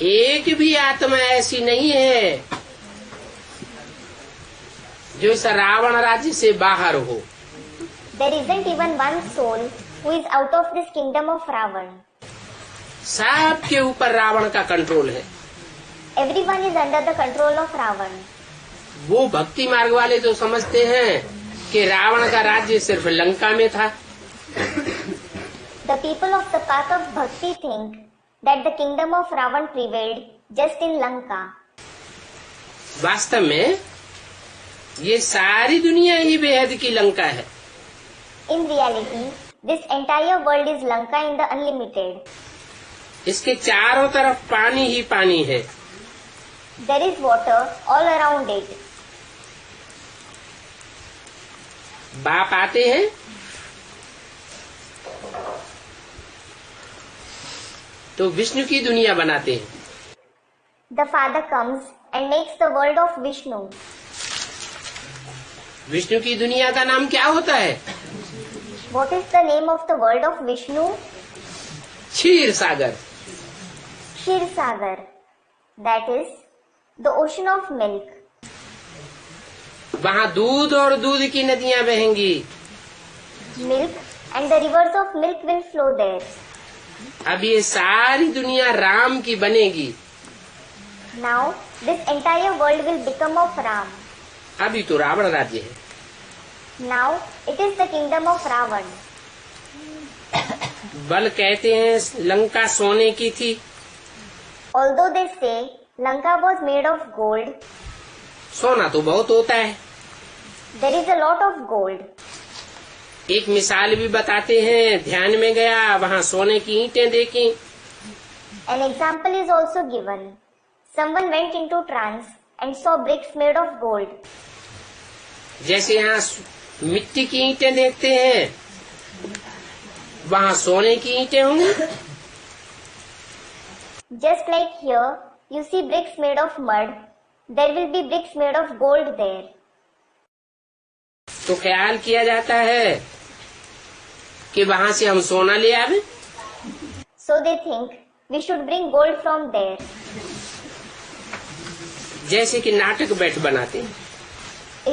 एक भी आत्मा ऐसी नहीं है जो इस रावण राज्य से बाहर हो। There isn't even one soul who is out of this kingdom of Ravan. सबके ऊपर रावण का कंट्रोल है। Everyone is under the control of Ravan. वो भक्ति मार्ग वाले तो समझते हैं कि रावण का राज्य सिर्फ लंका में था। The people of the path of bhakti think that the kingdom of Ravan prevailed just in Lanka. वास्तव में ये सारी दुनिया ही बेहद की लंका है। In reality, this entire world is Lanka in the unlimited. इसके चारों तरफ पानी ही पानी है। There is water all around it. बाप आते हैं तो विष्णु की दुनिया बनाते हैं। The father comes and makes the world of Vishnu. Vishnu की दुनिया का नाम क्या होता है? What is the name of the world of Vishnu? Kshir Sagar. Kshir Sagar. That is the ocean of milk. वहाँ दूध और दूध की नदियाँ बहेंगी। Milk and the rivers of milk will flow there. अब ये सारी दुनिया राम की बनेगी। Now this entire world will become of Ram. अभी तो रावण राज्य है। Now it is the kingdom of Ravan. बल कहते हैं लंका सोने की थी। Although they say Lanka was made of gold, सोना तो बहुत होता है। there is a lot of gold. एक मिसाल भी बताते हैं, ध्यान में गया वहाँ सोने की ईंटें देखी। An example is also given. Someone went into trance and saw bricks made of gold. जैसे यहाँ मिट्टी की ईंटें देखते हैं वहाँ सोने की ईंटें होंगी। Just like here, you see bricks made of mud, there will be bricks made of gold there. तो ख्याल किया जाता है कि वहाँ से हम सोना ले आवे। So they think we should bring gold from there. जैसे कि नाटक बैठ बनाते हैं।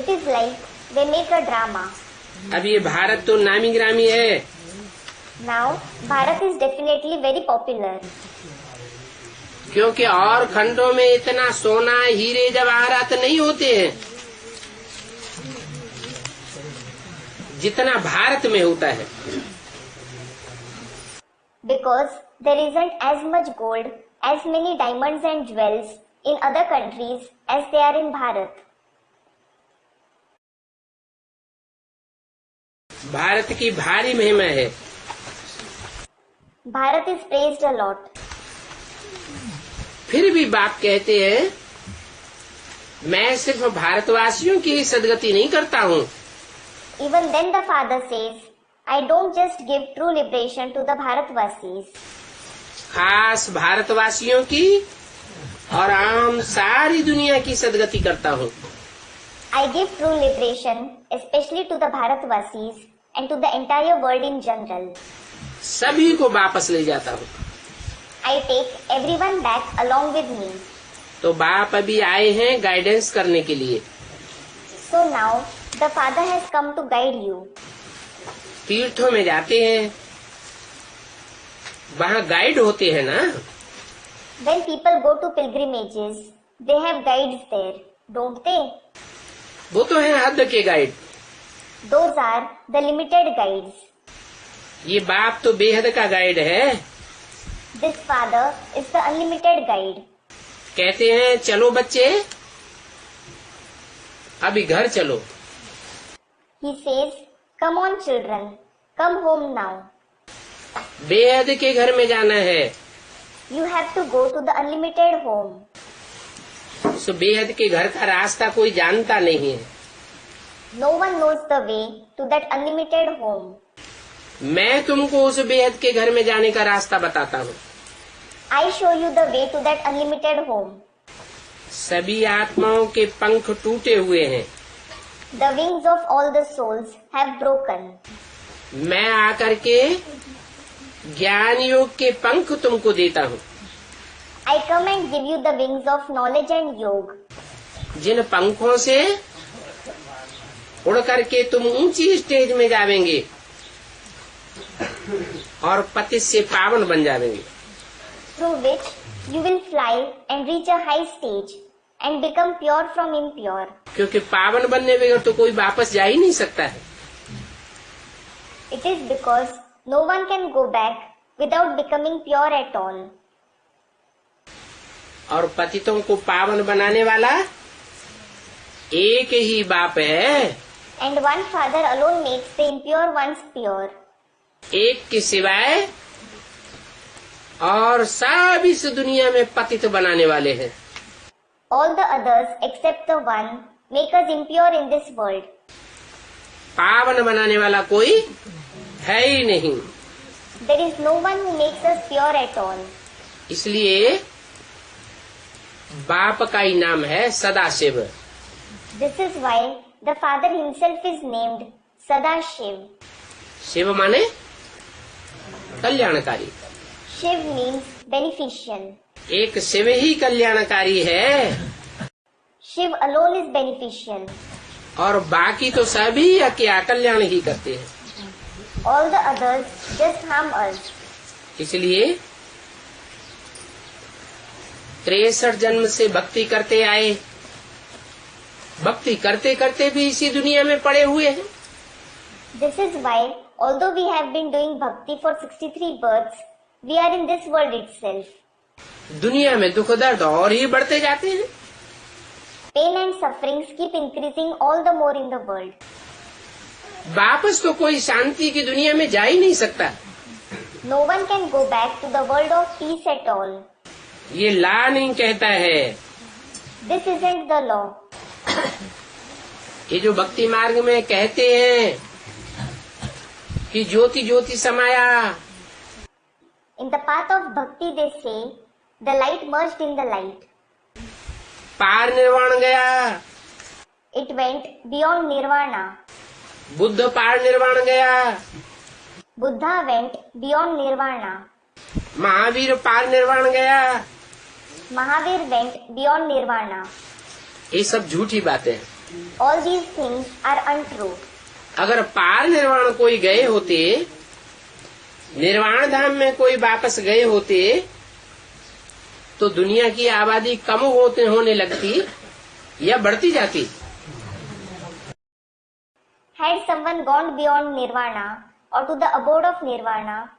It is like they make a drama. अब ये भारत तो नामी ग्रामी है। Now, Bharat is definitely very popular. क्योंकि और खंडों में इतना सोना हीरे जवाहरात नहीं होते हैं जितना भारत में होता है। Because there isn't as much gold, as many diamonds and jewels in other countries as they are in Bharat. Bharat की भारी महिमा है। Bharat is praised a lot. फिर भी बाप कहते हैं मैं सिर्फ भारतवासियों की ही सदगति नहीं करता हूँ। Even then the father says, I don't just give true liberation to the Bharatvasis. खास भारतवासियों की और आम सारी दुनिया की सदगति करता हूँ। I give true liberation especially to the Bharatvasis and to the entire world in general. सभी को वापस ले जाता हूँ। I take everyone back along with me. तो बाप अभी आए हैं गाइडेंस करने के लिए। So now the father has come to guide you. तीर्थों में जाते हैं वहाँ गाइड होते हैं ना। When people go to pilgrimages, they have guides there. Don't they? वो तो है हद के guide. Those are the limited guides. ये बाप तो बेहद का गाइड है। This father is the unlimited guide. कहते हैं चलो बच्चे अभी घर चलो। He says, come on children, come home now. बेहद के घर में जाना है। You have to go to the unlimited home. उस बेहद के घर का रास्ता कोई जानता नहीं है। No one knows the way to that unlimited home. मैं तुमको उस बेहद के घर में जाने का रास्ता बताता हूँ। I show you the way to that unlimited home. सभी आत्माओं के पंख टूटे हुए हैं। The wings of all the souls have broken. मैं आकर के ज्ञान योग के पंख तुमको देता हूँ। I come and give you the wings of knowledge and yoga. जिन पंखों से उड़ करके तुम ऊंची स्टेज में जावेंगे और पति से पावन बन जावेंगे। Through which you will fly and reach a high stage and become pure from impure. क्योंकि पावन बनने बगैर तो कोई वापस जा ही नहीं सकता है। It is because no one can go back without becoming pure at all. और पतितों को पावन बनाने वाला एक ही बाप है। And one father alone makes the impure ones pure. एक के सिवाय और सब इस दुनिया में पतित बनाने वाले हैं। All the others except the one make us impure in this world. पावन बनाने वाला कोई है ही नहीं। There is no one who makes us pure at all. इसलिए बाप का ही नाम है Sadashiv. This is why the Father himself is named Sadashiv. Shiv माने कल्याणकारी। Shiv means beneficial. एक शिव ही कल्याणकारी है Shiv alone is beneficial. और बाकी तो सभी क्या कल्याण ही करते हैं। All the others just harm us. इसलिए 63 जन्म से भक्ति करते आए, भक्ति करते करते भी इसी दुनिया में पड़े हुए हैं। This is why, although we have been doing bhakti for 63 births, we are in this world itself. दुनिया में दुख दर्द और ही बढ़ते जाते हैं। Pain and sufferings keep increasing all the more in the world. वापस तो कोई शांति की दुनिया में जा ही नहीं सकता। No one can go back to the world of peace at all. ये ला नहीं कहता है। This isn't the law. ये जो भक्ति मार्ग में कहते हैं कि ज्योति ज्योति समाया, In the path of bhakti they say, the light merged in the light. पार निर्वाण गया, It went beyond nirvana. Buddha पार निर्वाण गया, Buddha went beyond nirvana. Mahavir पार निर्वाण गया। Mahavir went beyond nirvana. ये सब झूठी बातें हैं। All these things are untrue. अगर पार निर्वाण कोई गए होते, निर्वाण धाम में कोई वापस गए होते, तो दुनिया की आबादी कम होने लगती या बढ़ती जाती। Had someone gone beyond nirvana or to the abode of nirvana,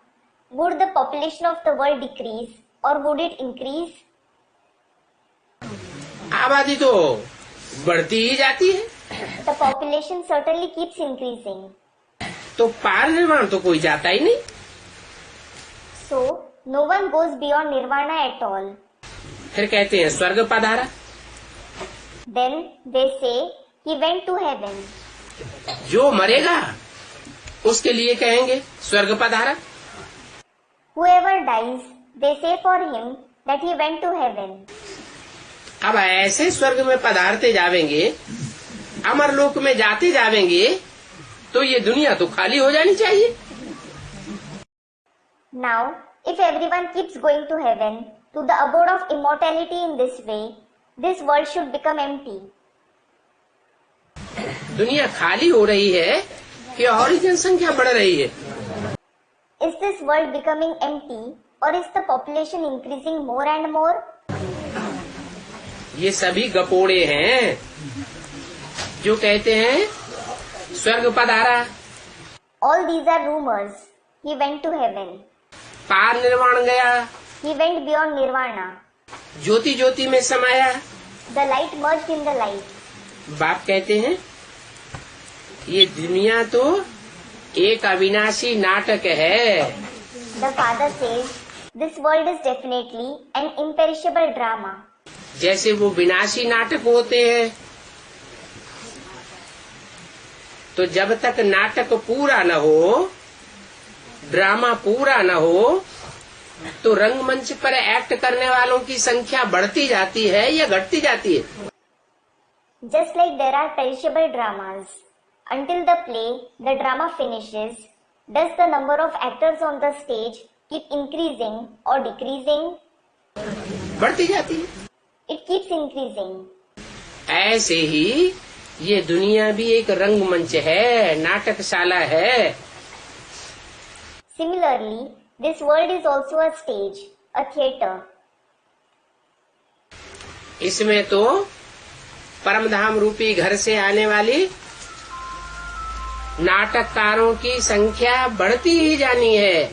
would the population of the world decrease or would it increase? आबादी तो बढ़ती ही जाती है, The population certainly keeps increasing. तो पार निर्वाण तो कोई जाता ही नहीं। So, no one goes beyond nirvana at all. फिर कहते हैं स्वर्ग पधारा। Then they say he went to heaven. जो मरेगा उसके लिए कहेंगे स्वर्ग पधारा। Whoever dies, they say for him that he went to heaven. अब ऐसे स्वर्ग में पधारते जावेंगे, अमर लोक में जाते जावेंगे, तो ये दुनिया तो खाली हो जानी चाहिए। Now, if everyone keeps going to heaven, to the abode of immortality in this way, this world should become empty. दुनिया खाली हो रही है कि और ही जनसंख्या बढ़ रही है? Is this world becoming empty or is the population increasing more and more? ये सभी गपोड़े हैं जो कहते हैं स्वर्ग पधारा। All these are rumors. He went to heaven. पार निर्वाण गया, He went beyond nirvana. ज्योति ज्योति में समाया। The light merged in the light. बाप कहते हैं ये दुनिया तो एक अविनाशी नाटक है। The father says, this world is definitely an imperishable drama. जैसे वो विनाशी नाटक होते हैं, तो जब तक नाटक पूरा न हो, ड्रामा पूरा न हो, तो रंगमंच पर एक्ट करने वालों की संख्या बढ़ती जाती है या घटती जाती है? Just like there are perishable dramas, until the play, the drama finishes, does the number of actors on the stage keep increasing or decreasing? बढ़ती जाती है। It keeps increasing. ऐसे ही ये दुनिया भी एक रंगमंच है, नाटकशाला है। Similarly, this world is also a stage, a theatre. इसमें तो परमधाम रूपी घर से आने वाली नाटककारों की संख्या बढ़ती ही जानी है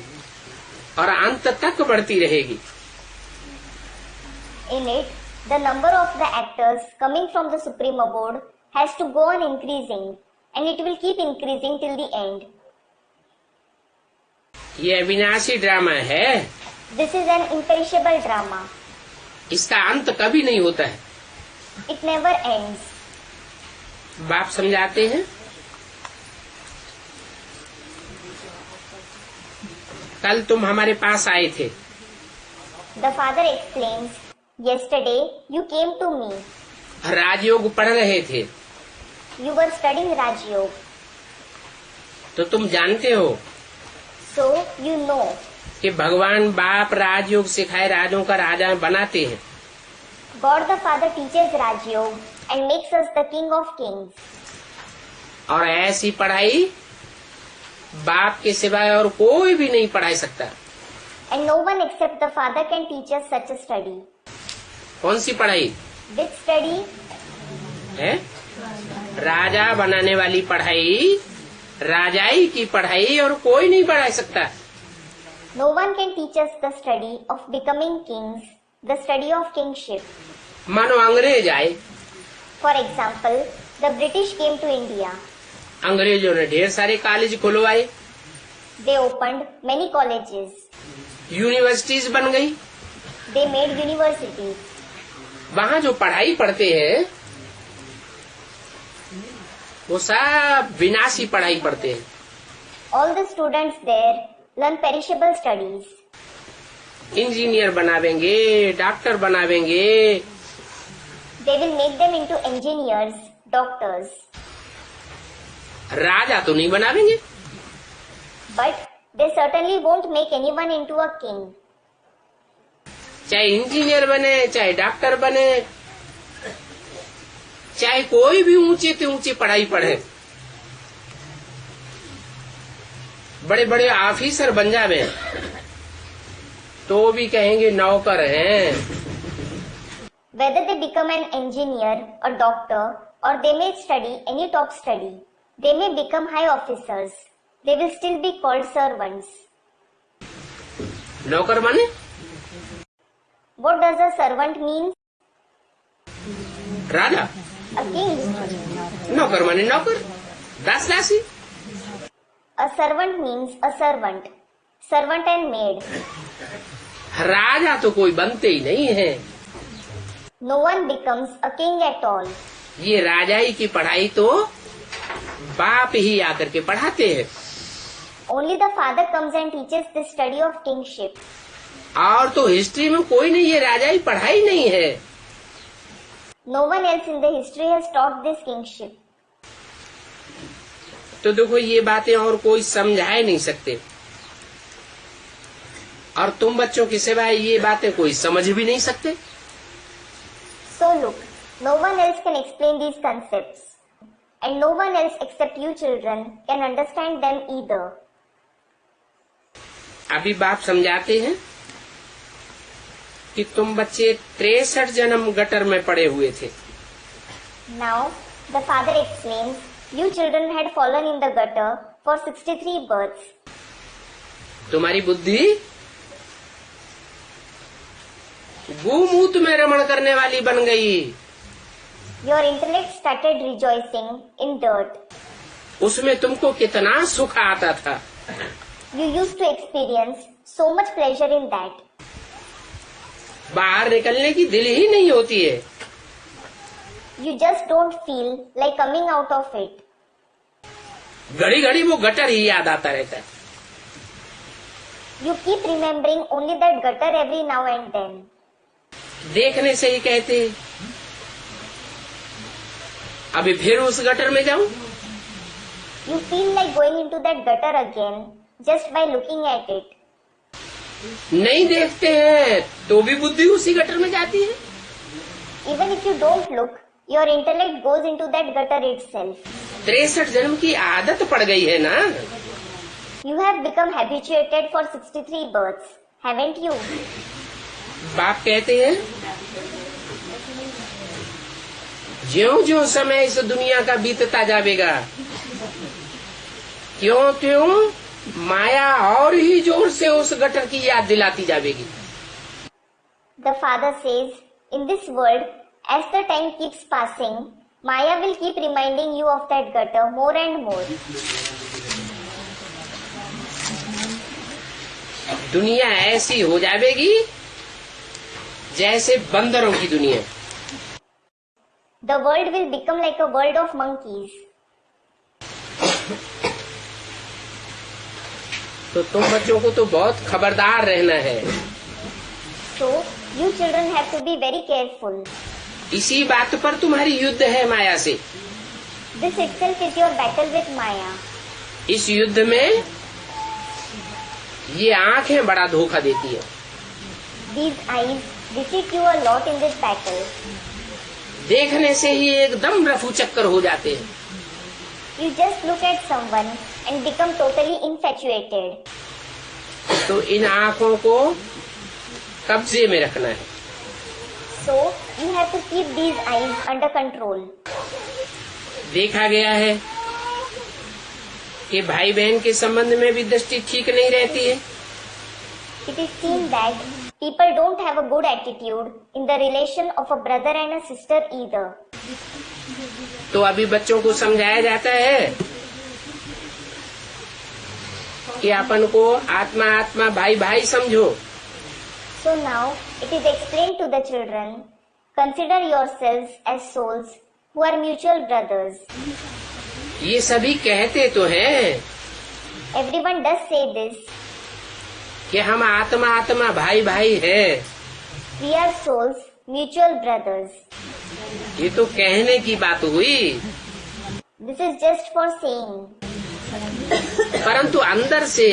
और अंत तक बढ़ती रहेगी। In it, the number of the actors coming from the supreme abode has to go on increasing, and it will keep increasing till the end. ये अविनाशी ड्रामा है। This is an imperishable drama. इसका अंत कभी नहीं होता है। It never ends. बाप समझाते हैं, कल तुम हमारे पास आए थे। The father explains, yesterday you came to me. राजयोग पढ़ रहे थे, You were studying Raj Yoga. तो तुम जानते हो So you know कि भगवान बाप राजयोग सिखाए राजों का राजा बनाते हैं। God the Father teaches Raj Yoga and makes us the king of kings. और ऐसी पढ़ाई बाप के सिवाय और कोई भी नहीं पढ़ा सकता। And no one except the Father can teach us such a study. कौन सी पढ़ाई Which study? है? राजा बनाने वाली पढ़ाई, राजाई की पढ़ाई, और कोई नहीं पढ़ा सकता। No one can teach us the study of becoming kings, the study of kingship. मानो अंग्रेज आए, For example, the British came to India. अंग्रेजों ने ढेर सारे कॉलेज खुलवाए, They opened many colleges. Universities बन गई। They made universities. वहाँ जो पढ़ाई पढ़ते हैं वो सब विनाशी पढ़ाई पढ़ते हैं। All the students there learn perishable studies. Engineer बनावेंगे, डॉक्टर बनावेंगे, They will make them into engineers, doctors. राजा तो नहीं बनावेंगे। But they certainly won't make anyone into a king. चाहे इंजीनियर बने, चाहे डॉक्टर बने, चाहे कोई भी ऊंची से ऊंची पढ़ाई पढ़े, बड़े बड़े ऑफिसर बन जावे, तो भी कहेंगे नौकर हैं। Whether they become an engineer or doctor, or they may study any top study, they may become high officers, they will still be called servants. नौकर माने What does a servant mean? Raja, A king. नौकर माने नौकर, दास दासी। A servant means a servant. Servant and maid. राजा तो कोई बनते ही नहीं है। No one becomes a king at all. ये राजाई की पढ़ाई तो बाप ही आकर के पढ़ाते हैं। Only the father comes and teaches the study of kingship. और तो हिस्ट्री में कोई नहीं ये राजाई पढ़ाई नहीं है। No one else in the history has taught this kingship. तो देखो ये बातें और कोई समझा ही नहीं सकते, और तुम बच्चों के सिवाय ये बातें कोई समझ भी नहीं सकते। So look, no one else can explain these concepts, and no one else except you children can understand them either. अभी बाप समझाते हैं कि तुम बच्चे 63 जन्म गटर में पड़े हुए थे। Now, the father explains, you children had fallen in the gutter for 63 births. तुम्हारी बुद्धि गोमूत्र में रमण करने वाली बन गई। Your intellect started rejoicing in dirt. उसमें तुमको कितना सुख आता था। You used to experience so much pleasure in that. बाहर निकलने की दिल ही नहीं होती है। You just don't feel like coming out of it. घड़ी घड़ी वो गटर ही याद आता रहता है। You keep remembering only that gutter every now and then. देखने से ही कहते अभी फिर उस गटर में जाऊं। You feel like going into that gutter again just by looking at it. नहीं देखते हैं तो भी बुद्धि उसी गटर में जाती है। Even if you don't look, your intellect goes into that gutter itself. 63 जन्म की आदत पड़ गई है ना। You have become habituated for 63 births, haven't you? बाप कहते हैं ज्यों ज्यों समय इस दुनिया का बीतता जाएगा क्यों क्यों माया और ही जोर से उस गटर की याद दिलाती जाएगी। The father says, in this world, as the time keeps passing, Maya will keep reminding you of that gutter more and more. दुनिया ऐसी हो जाएगी जैसे बंदरों की दुनिया। The world will become like a world of monkeys. तो तुम बच्चों को तो बहुत खबरदार रहना है। So, you children have to be very careful. इसी बात पर तुम्हारी युद्ध है माया से। This itself is your battle with Maya. इस युद्ध में ये आंखें बड़ा धोखा देती है। These eyes deceive you a lot in this battle. देखने से ही एकदम रफू चक्कर हो जाते हैं। You just look at someone and become totally infatuated. तो इन आंखों को कब्जे में रखना है। So, you have to keep these eyes under control. देखा गया है कि भाई बहन के संबंध में भी दृष्टि ठीक नहीं रहती है। It is seen that people don't have a good attitude in the relation of a brother and a sister either. तो अभी बच्चों को समझाया जाता है कि अपन को आत्मा आत्मा भाई भाई समझो। So now it is explained to the children, consider yourselves as souls who are mutual brothers. ये सभी कहते तो हैं Everyone does say this. कि हम आत्मा आत्मा भाई भाई हैं। We are souls, mutual brothers. ये तो कहने की बात हुई, This is just for saying. परंतु अंदर से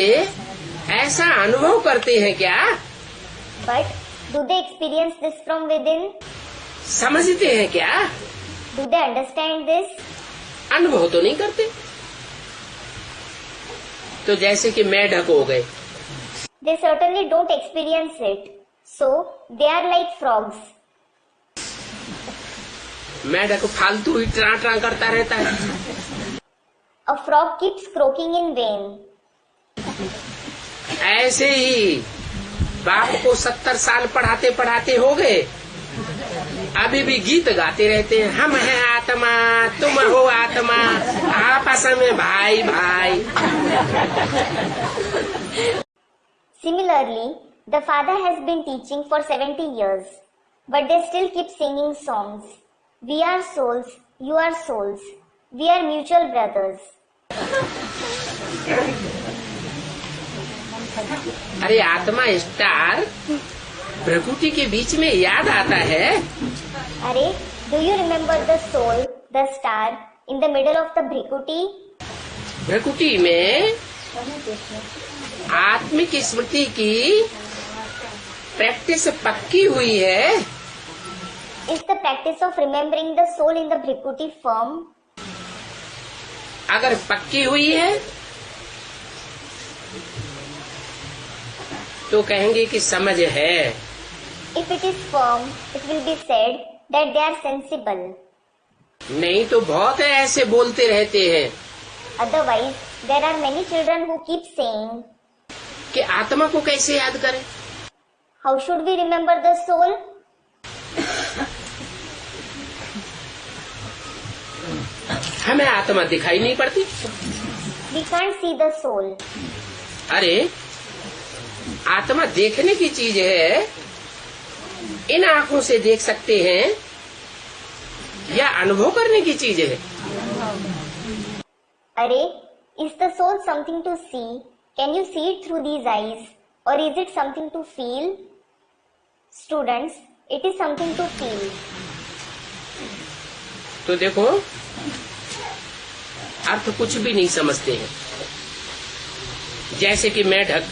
ऐसा अनुभव करते हैं क्या? But do they experience this from within? समझते हैं क्या? Do they understand this? अनुभव तो नहीं करते। तो जैसे कि मेढक हो गए, They certainly don't experience it. So they are like frogs. मेढक फालतू ही ट्रा ट्रा करता रहता है। A frog keeps croaking in vain. ऐसे ही बाप को 70 साल पढ़ाते पढ़ाते हो गए, अभी भी गीत गाते रहते हैं, हम हैं आत्मा तुम हो आत्मा आपस में भाई भाई। Similarly, the father has been teaching for 70 years, but they still keep singing songs. We are souls, you are souls. We are mutual brothers. अरे आत्मा स्टार प्रकृति के बीच में याद आता है। अरे, do you remember the soul, the star, in the middle of the Bhrikuti? प्रकृति में आत्मिक स्मृति की प्रैक्टिस पक्की हुई है। Is the practice of remembering the soul in the Bhrikuti firm? अगर पक्की हुई है तो कहेंगे कि समझ है। If it is firm, it will be said that they are sensible. नहीं तो बहुत ऐसे बोलते रहते हैं Otherwise, there are many children who keep saying, कि आत्मा को कैसे याद करें। how should we remember the soul? हमें आत्मा दिखाई नहीं पड़ती। We can't see the soul. अरे आत्मा देखने की चीज है, इन आंखों से देख सकते हैं या अनुभव करने की चीज है। Arey, is the soul something to see? Can you see it through these eyes? Or is it something to feel? Students, it is something to feel. तो देखो अर्थ कुछ भी नहीं समझते हैं, जैसे कि मेढक।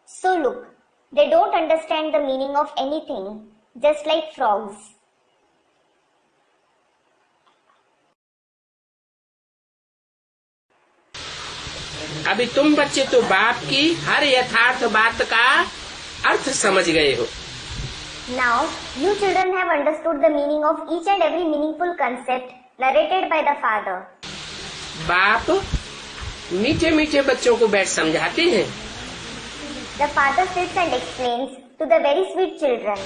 So look, they don't understand the meaning of anything, just like frogs. अभी तुम बच्चे तो बाप की हर यथार्थ बात का अर्थ समझ गए हो। Now, you children have understood the meaning of each and every meaningful concept narrated by the father. बाप मीठे मीठे बच्चों को बैठ समझाते हैं। The father sits and explains to the very sweet children.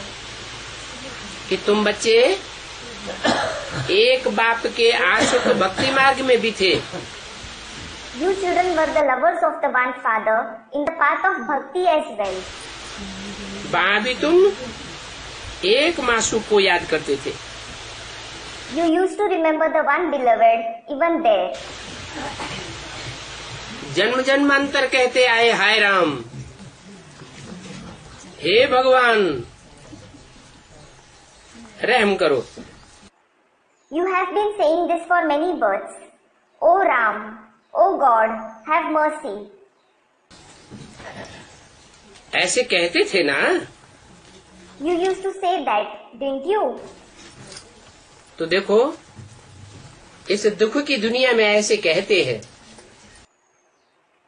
कि तुम बच्चे एक बाप के आशुक भक्ति मार्ग में भी थे। You children were the lovers of the one father in the path of bhakti as well. वहाँ भी तुम एक मासूक को याद करते थे। You used to remember the one beloved even there. जन्म जन्मांतर कहते आए हाय राम, हे भगवान रहम करो। You have been saying this for many births. O Ram, O God, have mercy. ऐसे कहते थे ना? You used to say that, didn't you? तो देखो इस दुख की दुनिया में ऐसे कहते हैं।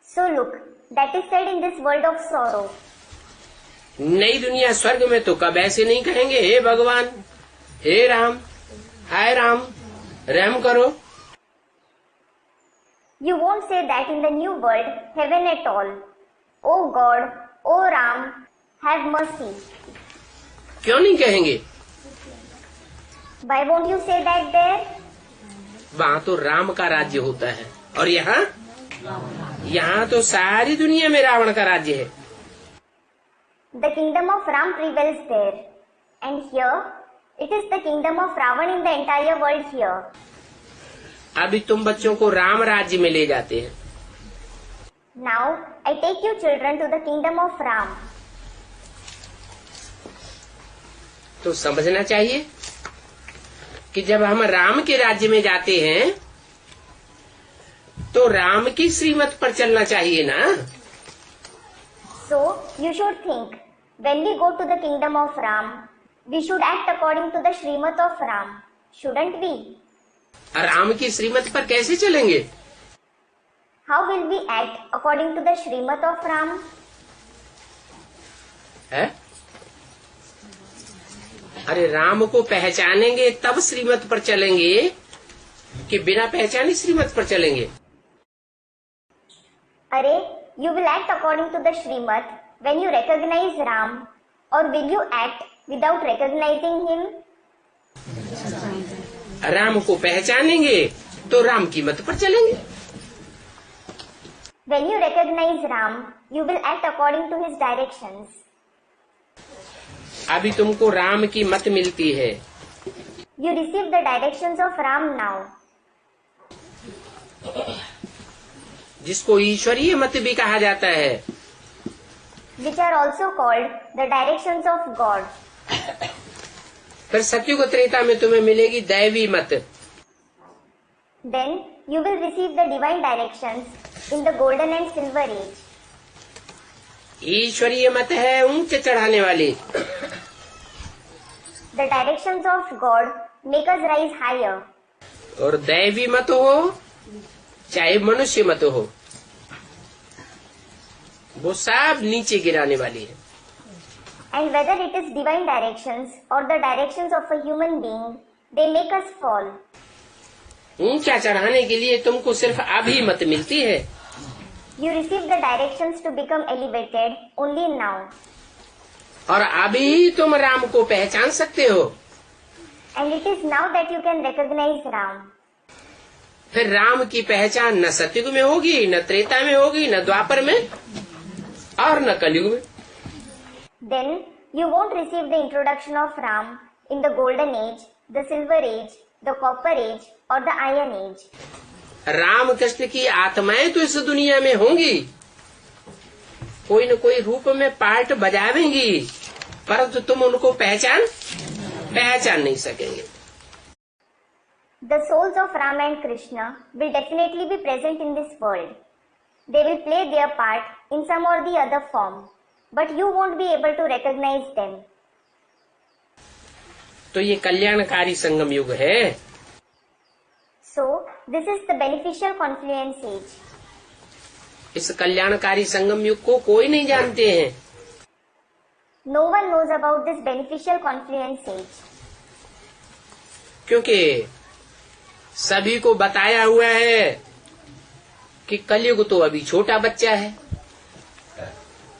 So look, that is said in this world of sorrow. नई दुनिया स्वर्ग में तो कब ऐसे नहीं कहेंगे, हे भगवान, हे राम, हाय राम रहम करो। You won't say that in the new world, heaven at all. O God, O Ram, have mercy. क्यों नहीं कहेंगे? Why won't you say that there? वहाँ तो राम का राज्य होता है और यहाँ तो सारी दुनिया में रावण का राज्य है। The kingdom of Ram prevails there. And here, it is the kingdom of Ravan in the entire world here. अभी तुम बच्चों को राम राज्य में ले जाते हैं। Now, I take you children to the kingdom of Ram. तो समझना चाहिए कि जब हम राम के राज्य में जाते हैं तो राम की श्रीमत पर चलना चाहिए ना। So, you should think, when we go to the kingdom of Ram, we should act according to the Shrimat of Ram, shouldn't we? Ram की श्रीमत पर कैसे चलेंगे? How will we act according to the Shrimat of Ram? है? अरे राम को पहचानेंगे तब श्रीमत पर चलेंगे कि बिना पहचाने श्रीमत पर चलेंगे? Arey, you will act according to the Shrimat when you recognize Ram, or will you act without recognizing him? Ram को पहचानेंगे तो राम की मत पर चलेंगे। When you recognize Ram, you will act according to his directions. अभी तुमको राम की मत मिलती है। You receive the directions of Ram now. जिसको ईश्वरीय मत भी कहा जाता है। Which are also called the directions of God. फिर सत्युग त्रेता में तुम्हें मिलेगी दैवी मत। Then you will receive the divine directions in the golden and silver age. ईश्वरीय मत है ऊंचे चढ़ाने वाली। The directions of God make us rise higher. और दैवी मत हो चाहे मनुष्य मत हो, वो सब नीचे गिराने वाली है। And whether it is divine directions or the directions of a human being, they make us fall. ऊंचा चढ़ाने के लिए तुमको सिर्फ अभिमत मिलती है। You receive the directions to become elevated only now. और अभी तुम राम को पहचान सकते हो। And it is now that you can recognize Ram. फिर राम की पहचान न सतयुग में होगी, न त्रेता में होगी, न द्वापर में और न कलयुग में। Then you won't receive the introduction of Ram in the golden age, the silver age, the copper age or the iron age. Ram Krishna की आत्माएं तो इस दुनिया में होंगी, कोई न कोई रूप में पार्ट बजावेंगी, परंतु तुम उनको पहचान नहीं सकेंगे। The souls of Ram and Krishna will definitely be present in this world. They will play their part in some or the other form, but you won't be able to recognize them. तो ये कल्याणकारी संगम युग है। So, this is the beneficial confluence age. इस कल्याणकारी संगम युग को कोई नहीं जानते हैं। No one knows about this beneficial confluence age. क्योंकि सभी को बताया हुआ है कि कलयुग तो अभी छोटा बच्चा है।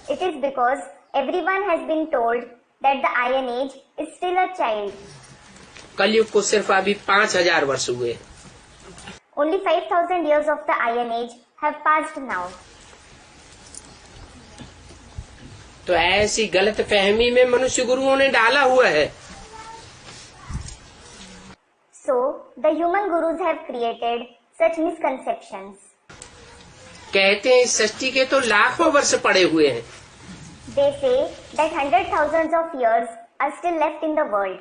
It is because everyone has been told that the Iron Age is still a child. कलयुग को सिर्फ अभी 5000 वर्ष हुए। Only 5000 years of the Iron Age have passed now. तो ऐसी गलत फहमी में मनुष्य गुरुओं ने डाला हुआ है। So, the human gurus have created such misconceptions. कहते हैं इस सृष्टि के तो लाखों वर्ष पड़े हुए हैं। They say that 100,000 of years are still left in the world.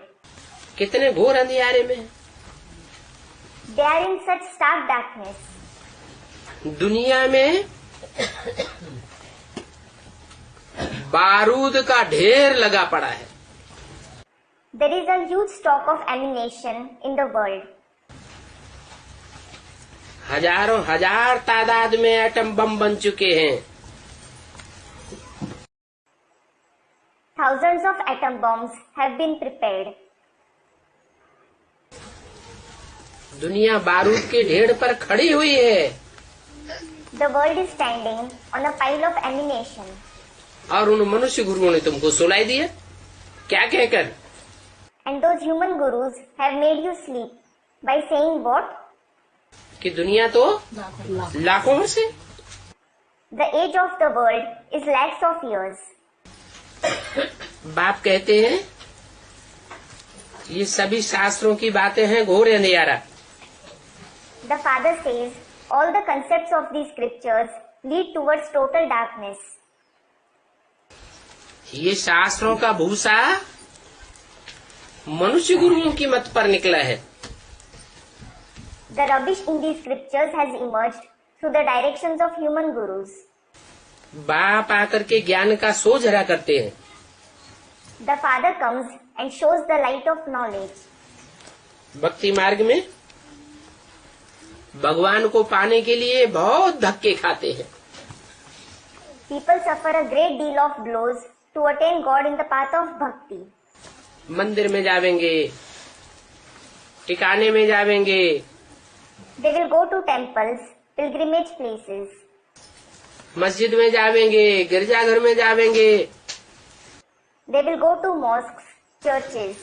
कितने घोर अंधियारे में They are in such stark darkness. दुनिया में बारूद का ढेर लगा पड़ा है। There is a huge stock of ammunition in the world. हजारों हजार तादाद में एटम बम बन चुके हैं। Thousands of atom bombs have been prepared. दुनिया बारूद के ढेर पर खड़ी हुई है। The world is standing on a pile of ammunition. और उन मनुष्य गुरुओं ने तुमको सुलाई दिया क्या कहकर? And those human gurus have made you sleep by saying what? कि दुनिया तो लाखों वर्ष है। The age of the world is lakhs of years. बाप कहते हैं ये सभी शास्त्रों की बातें हैं घोर अंधियारा। The father says all the concepts of these scriptures lead towards total darkness. ये शास्त्रों का भूसा मनुष्य गुरुओं की मत पर निकला है। The rubbish in these scriptures has emerged through the directions of human gurus. बाप आकर के ज्ञान का सोझरा करते हैं। The father comes and shows the light of knowledge. भक्ति मार्ग में भगवान को पाने के लिए बहुत धक्के खाते हैं। People suffer a great deal of blows to attain God in the path of bhakti. मंदिर में जावेंगे, टिकाने में जावेंगे, They will go to temples, pilgrimage places. मस्जिद में जावेंगे, गिरजाघर में जावेंगे, They will go to mosques, churches.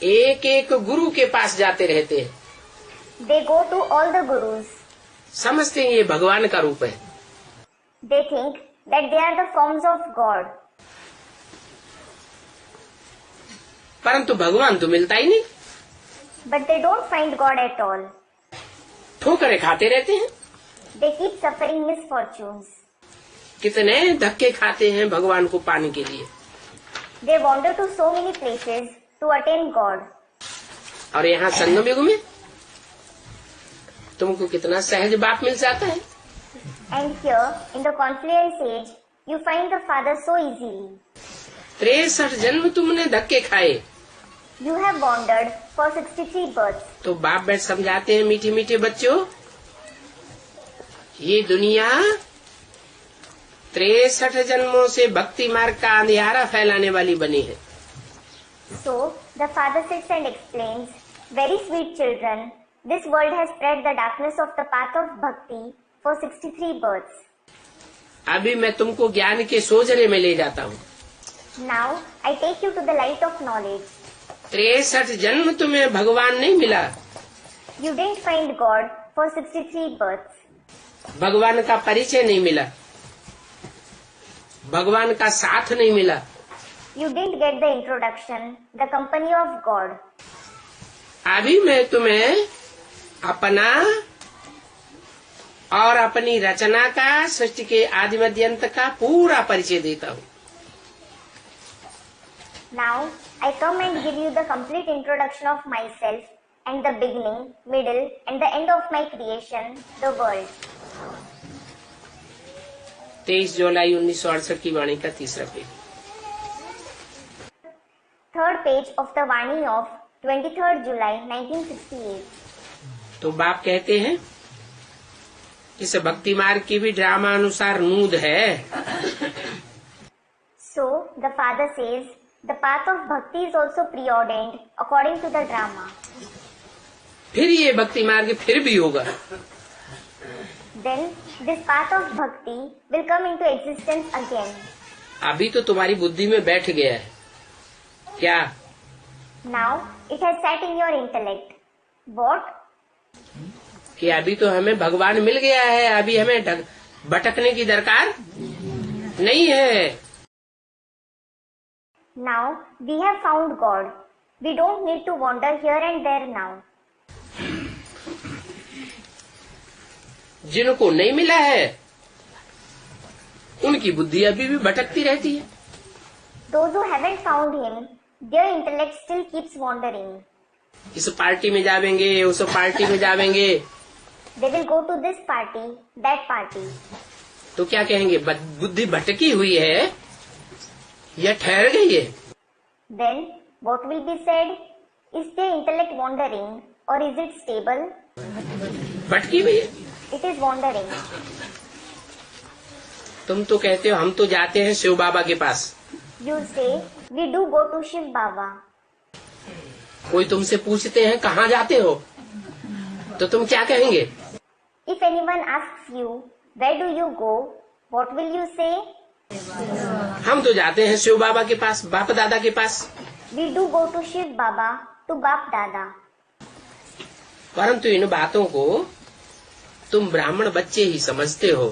एक एक गुरु के पास जाते रहते हैं। They go to all the gurus. समझते हैं ये भगवान का रूप है। They think that they are the forms of God. परंतु भगवान तो मिलता ही नहीं। But they don't find God at all. ठोकरें खाते रहते हैं। They keep suffering misfortunes. कितने धक्के खाते हैं भगवान को पाने के लिए। They wander to so many places to attain God. और यहाँ संगम युग में तुमको कितना सहज बाप मिल जाता है। And here, in the confluence age, you find the Father so easily. 63 जन्म तुमने धक्के खाए। You have wandered for 63 births. तो बाप बैठ समझाते हैं मीठे मीठे बच्चों, ये दुनिया 63 जन्मों से भक्ति मार्ग का अंधियारा फैलाने वाली बनी है। So, the father sits and explains, very sweet children, this world has spread the darkness of the path of bhakti for 63 births. अभी मैं तुमको ज्ञान के सोजरे में ले जाता हूँ। Now, I take you to the light of knowledge. 63 जन्म तुम्हें भगवान नहीं मिला, You didn't find God for 63 births. भगवान का परिचय नहीं मिला, भगवान का साथ नहीं मिला। You didn't get the introduction, the company of God. अभी मैं तुम्हें अपना और अपनी रचना का, सृष्टि के आदि मध्य अंत का पूरा परिचय देता हूँ। Now, I come and give you the complete introduction of myself and the beginning, middle and the end of my creation, the world. 23 जुलाई 1968 की वाणी का तीसरा page. Third page of the Vani of 23rd July 1968. तो बाप कहते हैं इस भक्ति मार्ग की भी ड्रामा अनुसार नूद है। So, the father says, the path of bhakti is also preordained according to the drama. फिर ये भक्ति मार्ग फिर भी होगा। Then, this path of bhakti will come into existence again. अभी तो तुम्हारी बुद्धि में बैठ गया है क्या? Now, it has sat in your intellect. What? कि अभी तो हमें भगवान मिल गया है, अभी हमें भटकने की दरकार नहीं है। Now, we have found God. We don't need to wander here and there now. जिनको नहीं मिला है उनकी बुद्धि अभी भी भटकती रहती है। Those who haven't found Him, their intellect still keeps wandering. इस पार्टी में जावेंगे, उस पार्टी में जावेंगे, They will go to this party, that party. तो क्या कहेंगे? बुद्धि भटकी हुई है या ठहर गई है? Then, what will be said? Is their intellect wandering or is it stable? भटकी हुई है। It is wandering. तुम तो कहते हो हम तो जाते हैं शिव बाबा के पास। You say, we do go to Shiv Baba. कोई तुमसे पूछते हैं कहाँ जाते हो, तो तुम क्या कहेंगे? If anyone asks you, where do you go? What will you say? हम तो जाते हैं शिव बाबा के पास, बाप दादा के पास। We do go to Shiv Baba, to Bap Dada. परंतु इन बातों को तुम ब्राह्मण बच्चे ही समझते हो।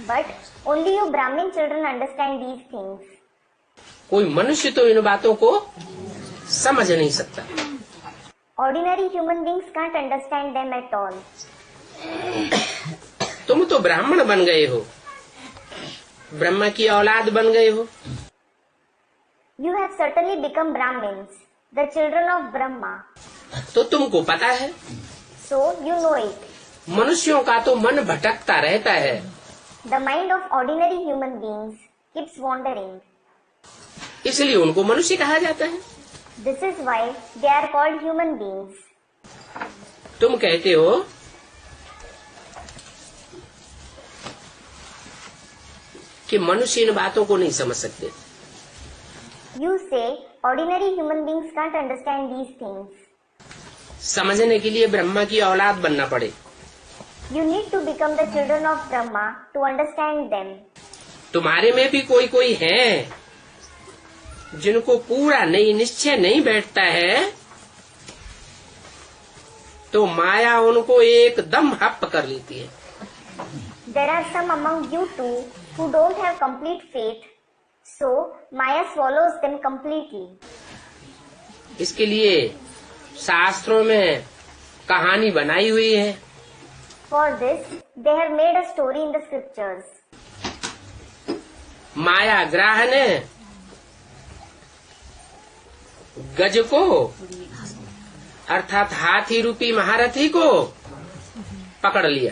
But only you Brahmin children understand these things. कोई मनुष्य तो इन बातों को समझ नहीं सकता। Ordinary human beings can't understand them at all. तुम तो ब्राह्मण बन गए हो, ब्रह्मा की औलाद बन गए हो। You have certainly become Brahmins, the children of Brahma. तो तुमको पता है, So you know it. मनुष्यों का तो मन भटकता रहता है। The mind of ordinary human beings keeps wandering. इसलिए उनको मनुष्य कहा जाता है। This is why they are called human beings. तुम कहते हो कि मनुष्य इन बातों को नहीं समझ सकते। You say ordinary human beings can't understand these things. समझने के लिए ब्रह्मा की औलाद बनना पड़े। You need to become the children of Brahma to understand them. तुम्हारे में भी कोई कोई है जिनको पूरा नहीं निश्चय नहीं बैठता है, तो माया उनको एकदम हप कर लेती है। There are some among you too who don't have complete faith, so Maya swallows them completely. इसके लिए शास्त्रों में कहानी बनाई हुई है। For this, they have made a story in the scriptures. माया ग्राह ने गज को अर्थात हाथी रूपी महारथी को पकड़ लिया।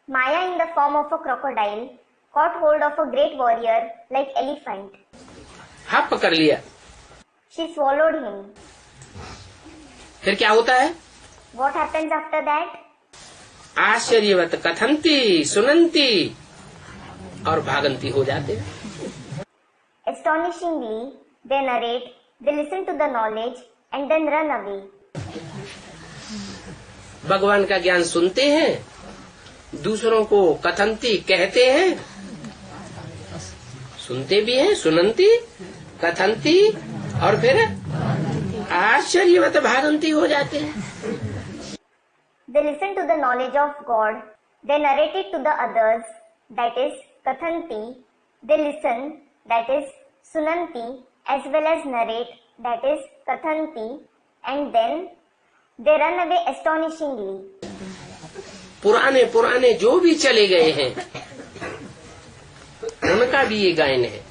Maya in the form of a crocodile caught hold of a great warrior like elephant. हप कर लिया। She swallowed him. फिर क्या होता है? What happens after that? आश्चर्यवत कथंती सुनंती और भागंती हो जाते हैं। Astonishingly, they narrate, they listen to the knowledge and then run away. भगवान का ज्ञान सुनते हैं, दूसरों को कथंती कहते हैं, सुनते भी हैं, सुनंती, कथंती, और फिर आश्चर्यवत भागंती हो जाते हैं। They listen to the knowledge of God, they narrate it to the others, that is kathanti, they listen, that is sunanti, as well as narrate, that is kathanti, and then they run away astonishingly. पुराने पुराने जो भी चले गए हैं उनका भी ये गायन है।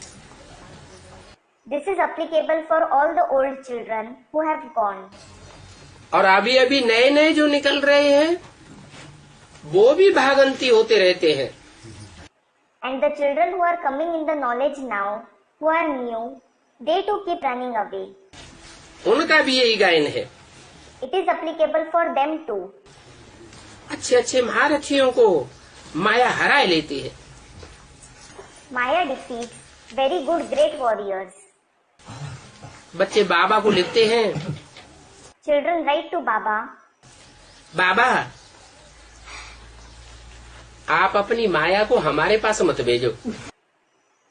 This is applicable for all the old children who have gone. और अभी अभी नए नए जो निकल रहे हैं वो भी भागंती होते रहते हैं। And the children who are coming in the knowledge now, who are new, they too keep running away. उनका भी यही गायन है। It is applicable for them too. अच्छे अच्छे महारथियों को माया हरा लेती है। Maya defeats very good great warriors. बच्चे बाबा को लिखते हैं, Children write to Baba, बाबा आप अपनी माया को हमारे पास मत भेजो।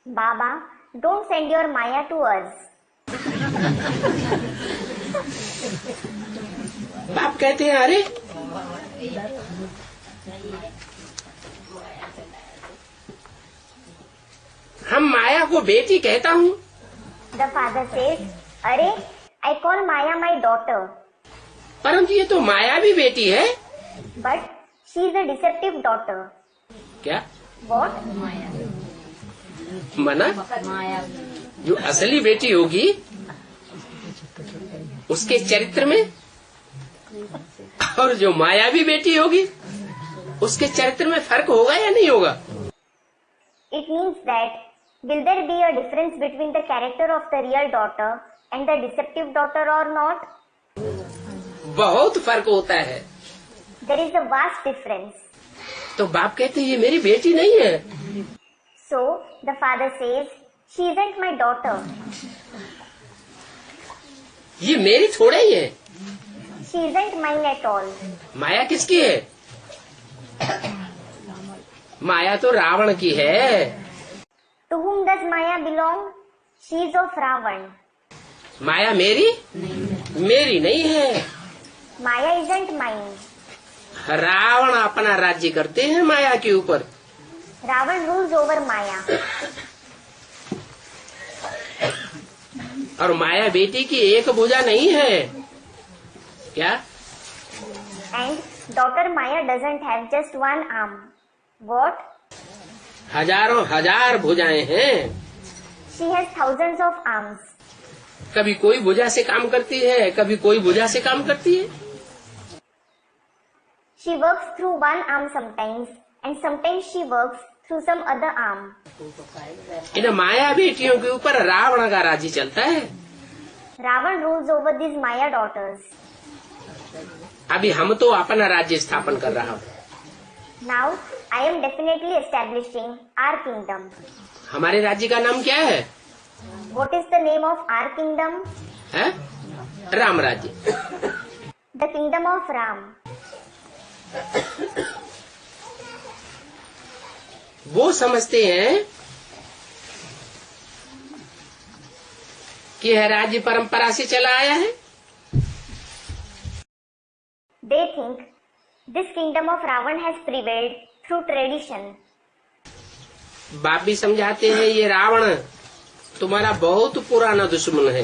Baba, don't send your Maya to us. बाप कहते हैं, अरे हम माया को बेटी कहता हूँ। The father says, Arey, I call Maya my daughter, परंतु ये तो माया भी बेटी है। but she is a deceptive daughter. क्या What? मना जो असली बेटी होगी उसके चरित्र में, और जो मायावी बेटी होगी उसके चरित्र में फर्क होगा या नहीं होगा? It means that will there be a difference between the character of the real daughter and the deceptive daughter or not? बहुत फर्क होता है। There is a vast difference. तो बाप कहते हैं ये मेरी बेटी नहीं है। So the father says, she isn't my daughter. ये मेरी थोड़ा ही है। She isn't mine at all. माया किसकी है? माया तो रावण की है। To whom does Maya belong? She is of Ravan. माया मेरी मेरी नहीं है। Maya isn't mine. रावण अपना राज्य करते हैं माया के ऊपर। Ravan rules over Maya. और माया बेटी की एक भुजा नहीं है। क्या? And daughter Maya doesn't have just one arm. What? हजारों हजार भुजाएं हैं। She has thousands of arms. कभी कोई भुजा से काम करती है, कभी कोई भुजा से काम करती है। She works through one arm sometimes, and sometimes she works through some other arm. इन माया बेटियों के ऊपर रावण का राज्य चलता है। Ravan rules over these Maya daughters. अभी हम तो अपना राज्य स्थापन कर रहा हूँ। Now, I am definitely establishing our kingdom. हमारे राज्य का नाम क्या है? What is the name of our kingdom? है? राम राज्य। The kingdom of Ram. वो समझते हैं कि यह राज्य परंपरा से चला आया है। They think this kingdom of Ravan has prevailed through tradition. बाप भी समझाते हैं ये रावण तुम्हारा बहुत पुराना दुश्मन है।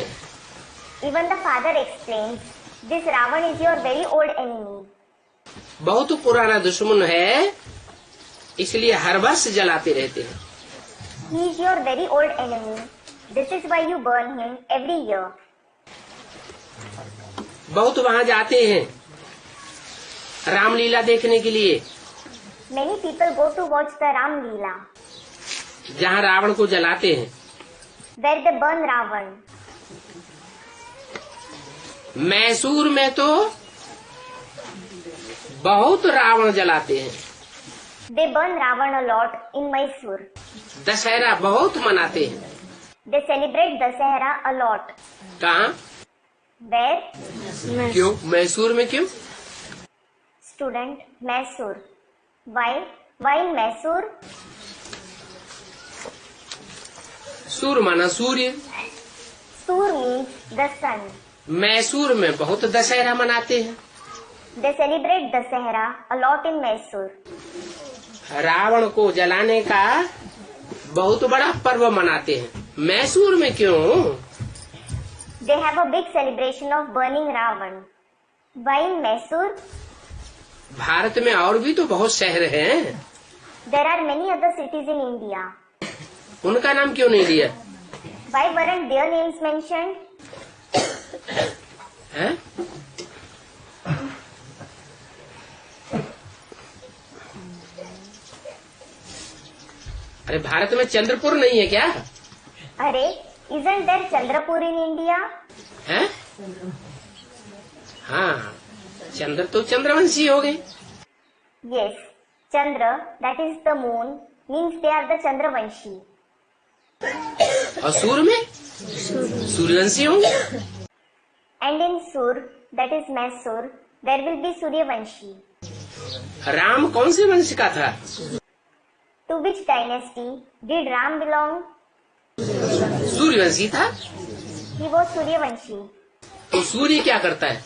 Even the father explains, this Ravan is your very old enemy. बहुत पुराना दुश्मन है, इसलिए हर वर्ष जलाते रहते हैं। He is your very old enemy. This is why you burn him every year. बहुत वहाँ जाते हैं रामलीला देखने के लिए, Many people go to watch the Ram Leela, जहाँ रावण को जलाते हैं। where they burn Ravan. Mysore में तो बहुत रावण जलाते हैं। They burn Ravan a lot in Mysore. Dussehra बहुत मनाते हैं। They celebrate Dasahara a lot. कहाँ? Where? क्यों? मैसूर में क्यों? Student, Mysore. Why? Why in Mysore? सूर माना सूर्य। Sur means the sun. Mysore में बहुत दशहरा मनाते हैं। They celebrate Dasahara a lot in Mysore. Ravan को जलाने का बहुत बड़ा पर्व मनाते हैं। मैसूर में क्यों? They have a big celebration of burning Ravan. Why in Mysore? Bharat में और भी तो बहुत शहर हैं। There are many other cities in India. उनका नाम क्यों नहीं लिया? Why weren't their names mentioned? हैं? अरे भारत में चंद्रपुर नहीं है क्या? अरे, isn't there Chandrapur in India? हैं? हाँ, चंद्र तो चंद्रवंशी हो गए। Yes, Chandra, that is the moon, means they are the Chandravanshi. और सूर्य में सूर्यवंशी होंगे। And in Sur, that is Mysore, there will be Suryavanshi. Ram कौन से वंश का था? To which dynasty did Ram belong? Suryavanshi था। He was Suryavanshi. तो सूर्य क्या करता है?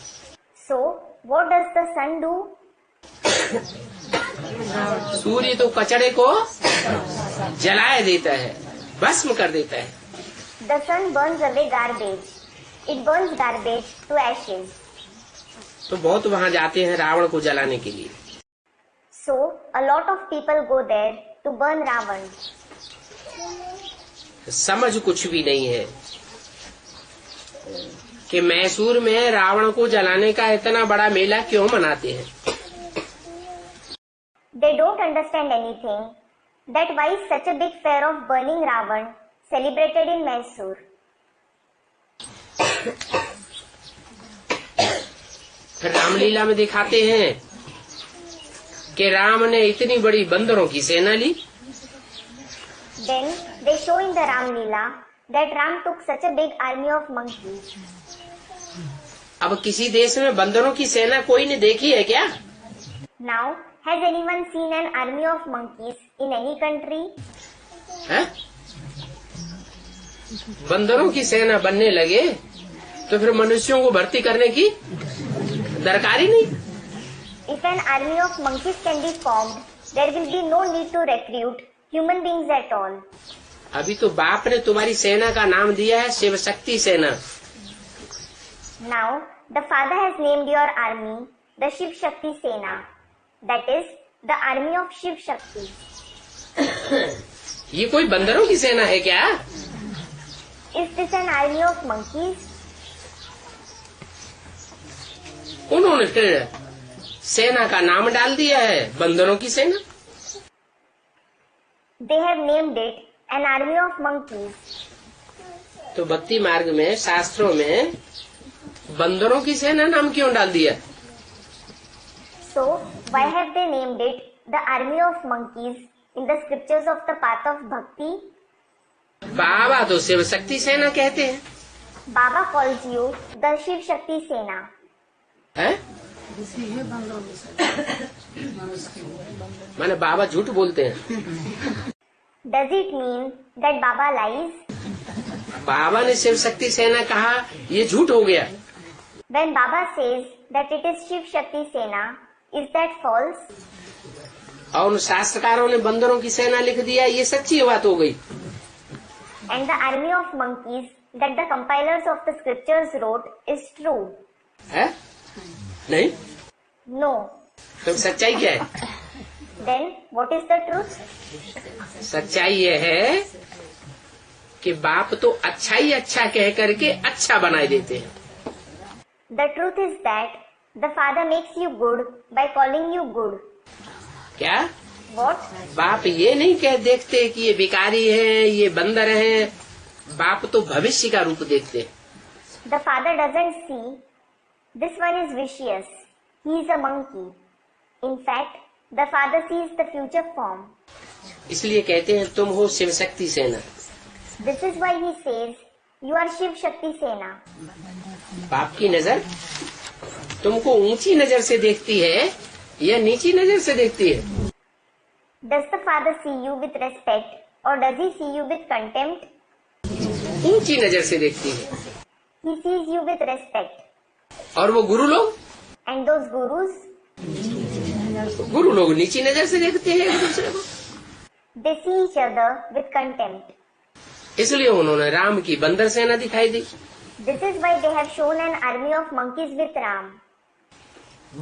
So, what does the sun do? सूर्य तो कचड़े को जलाए देता है, भस्म कर देता है। The sun burns away garbage. It burns garbage to ashes. तो बहुत वहाँ जाते हैं रावण को जलाने के लिए। So, a lot of people go there to burn Ravan. समझ कुछ भी नहीं है कि मैसूर में रावण को जलाने का इतना बड़ा मेला क्यों मनाते हैं। They don't understand anything. That why is such a big fair of burning Ravan celebrated in Mysore? फिर रामलीला में दिखाते हैं कि राम ने इतनी बड़ी बंदरों की सेना ली। Then they show in the Ram Leela that Ram took such a big army of monkeys. अब किसी देश में बंदरों की सेना कोई ने देखी है क्या? Now, has anyone seen an army of monkeys in any country? है? बंदरों की सेना बनने लगे तो फिर मनुष्यों को भर्ती करने की दरकार ही नहीं। If an army of monkeys can be formed, there will be no need to recruit human beings at all. अभी तो बाप ने तुम्हारी सेना का नाम दिया है शिव शक्ति सेना। Now, the father has named your army the Shiv Shakti Sena. That is, the army of Shiv Shakti. ये कोई बंदरों की सेना है क्या? Is this an army of monkeys? उन्होंने फिर सेना का नाम डाल दिया है बंदरों की सेना। They have named it an army of monkeys. तो भक्ति मार्ग में शास्त्रों में बंदरों की सेना नाम क्यों डाल दिया? So, why have they named it the army of monkeys in the scriptures of the path of bhakti? बाबा तो शिव शक्ति सेना कहते हैं। Baba calls you the Shiv Shakti Sena. है? माने बाबा झूठ बोलते हैं। Does it mean that Baba lies? बाबा ने शिव शक्ति सेना कहा, ये झूठ हो गया। When Baba says that it is Shiv Shakti Sena, is that false? और उन शास्त्रकारों ने बंदरों की सेना लिख दिया, ये सच्ची बात हो गई। And the army of monkeys that the compilers of the scriptures wrote is true. है? नहीं? No. तो सच्चाई क्या है? Then what is the truth? सच्चाई ये है कि बाप तो अच्छा ही अच्छा कह करके अच्छा बनाए देते हैं। The truth is that the father makes you good by calling you good. क्या? What? बाप ये नहीं कह देखते कि ये भिखारी है, ये बंदर है। बाप तो भविष्य का रूप देखते हैं। The father doesn't see this one is vicious. He is a monkey. In fact, The father sees the future form. इसलिए कहते हैं तुम हो शिव शक्ति सेना। This is why he says, you are Shiv Shakti Sena. बाप की नजर तुमको ऊंची नजर से देखती है या नीची नजर से देखती है? Does the father see you with respect or does he see you with contempt? ऊंची नजर से देखती है। He sees you with respect. और वो गुरु लोग? And those gurus, गुरु लोग नीची नजर से देखते हैं एक दूसरे को। they see each other with contempt. इसलिए उन्होंने राम की बंदर सेना दिखाई दी। This is why they have shown an army of monkeys with Ram.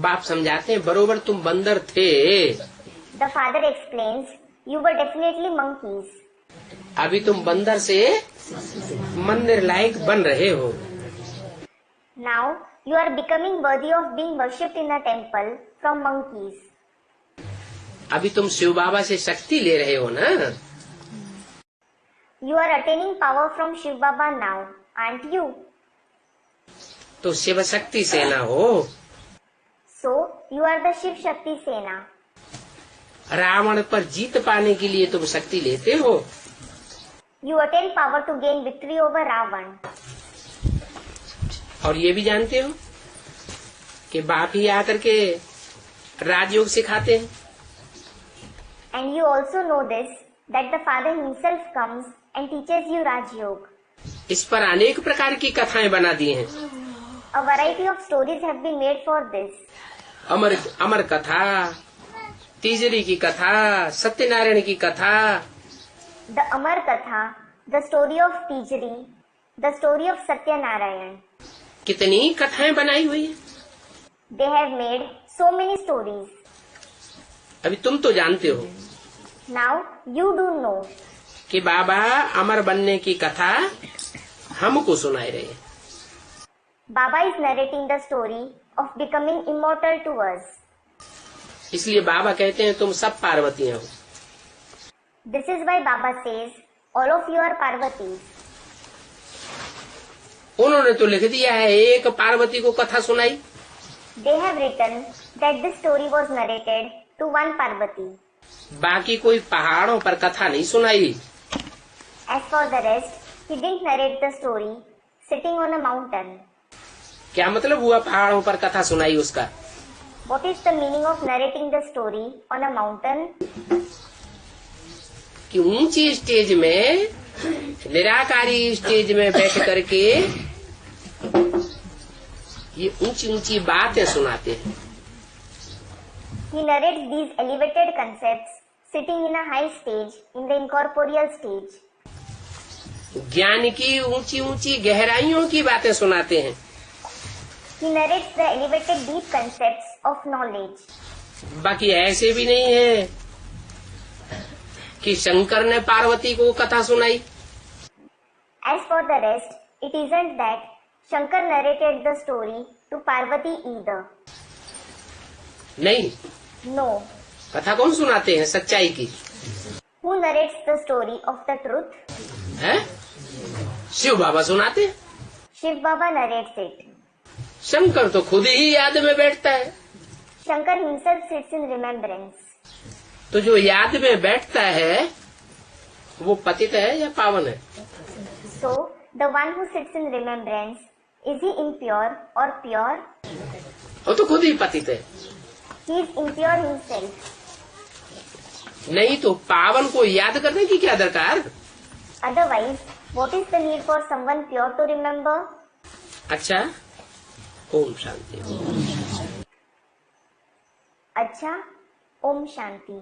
बाप समझाते हैं बरोबर तुम बंदर थे, The father explains, you were definitely monkeys. अभी तुम बंदर से मंदिर लायक बन रहे हो। Now you are becoming worthy of being worshipped in a temple from monkeys. अभी तुम शिव बाबा से शक्ति ले रहे हो ना? You are attaining power from Shiv Baba now, aren't you? तो शिव शक्ति सेना हो। So you are the Shiv Shakti Sena. Ravan पर जीत पाने के लिए तुम शक्ति लेते हो। You attain power to gain victory over Ravan. और ये भी जानते हो कि बाप ही आकर के राजयोग सिखाते हैं। And you also know this, that the father himself comes and teaches you Raj Yoga. इस पर अनेक प्रकार की कथाएं बना दी हैं। A variety of stories have been made for this. अमर कथा, तीजरी की कथा, सत्यनारायण की कथा, The Amar Katha, the story of Tijri, the story of Satyanarayan. कितनी कथाएं बनाई हुई है। They have made so many stories. अभी तुम तो जानते हो Now you do know. कि बाबा अमर बनने की कथा हमको सुनाई रहे हैं। Baba is narrating the story of becoming immortal to us. इसलिए बाबा कहते हैं तुम सब पार्वतियां हो। This is why Baba says, all of you are Parvatis. उन्होंने तो लिख दिया है एक पार्वती को कथा सुनाई। They have written that this story was narrated to one Parvati. बाकी कोई पहाड़ों पर कथा नहीं सुनाई। As for the rest, he didn't narrate the story sitting on a mountain. क्या मतलब हुआ पहाड़ों पर कथा सुनाई उसका? What is the meaning of narrating the story on a mountain? कि ऊंची स्टेज में, निराकारी स्टेज में बैठ करके ये ऊंची ऊंची बातें सुनाते हैं। He narrates these elevated concepts sitting in a high stage in the incorporeal stage. ज्ञान की ऊंची ऊंची गहराइयों की बातें सुनाते हैं। He narrates the elevated deep concepts of knowledge. बाकी ऐसे भी नहीं है कि शंकर ने पार्वती को कथा सुनाई। As for the rest, it isn't that Shankar narrated the story to Parvati either. नहीं, No. कथा कौन सुनाते हैं सच्चाई की? Who narrates the story of the truth? है शिव बाबा सुनाते हैं। Shiv Baba narrates it. Shankar तो खुद ही याद में बैठता है। Shankar himself sits in remembrance. तो जो याद में बैठता है वो पतित है या पावन है? So, the one who sits in remembrance, is he impure or pure? वो तो खुद ही पतित है। He is impure himself. नहीं तो पावन को याद करने की क्या दरकार? Otherwise, what is the need for someone pure to remember? अच्छा, ओम शांति। अच्छा, Om Shanti.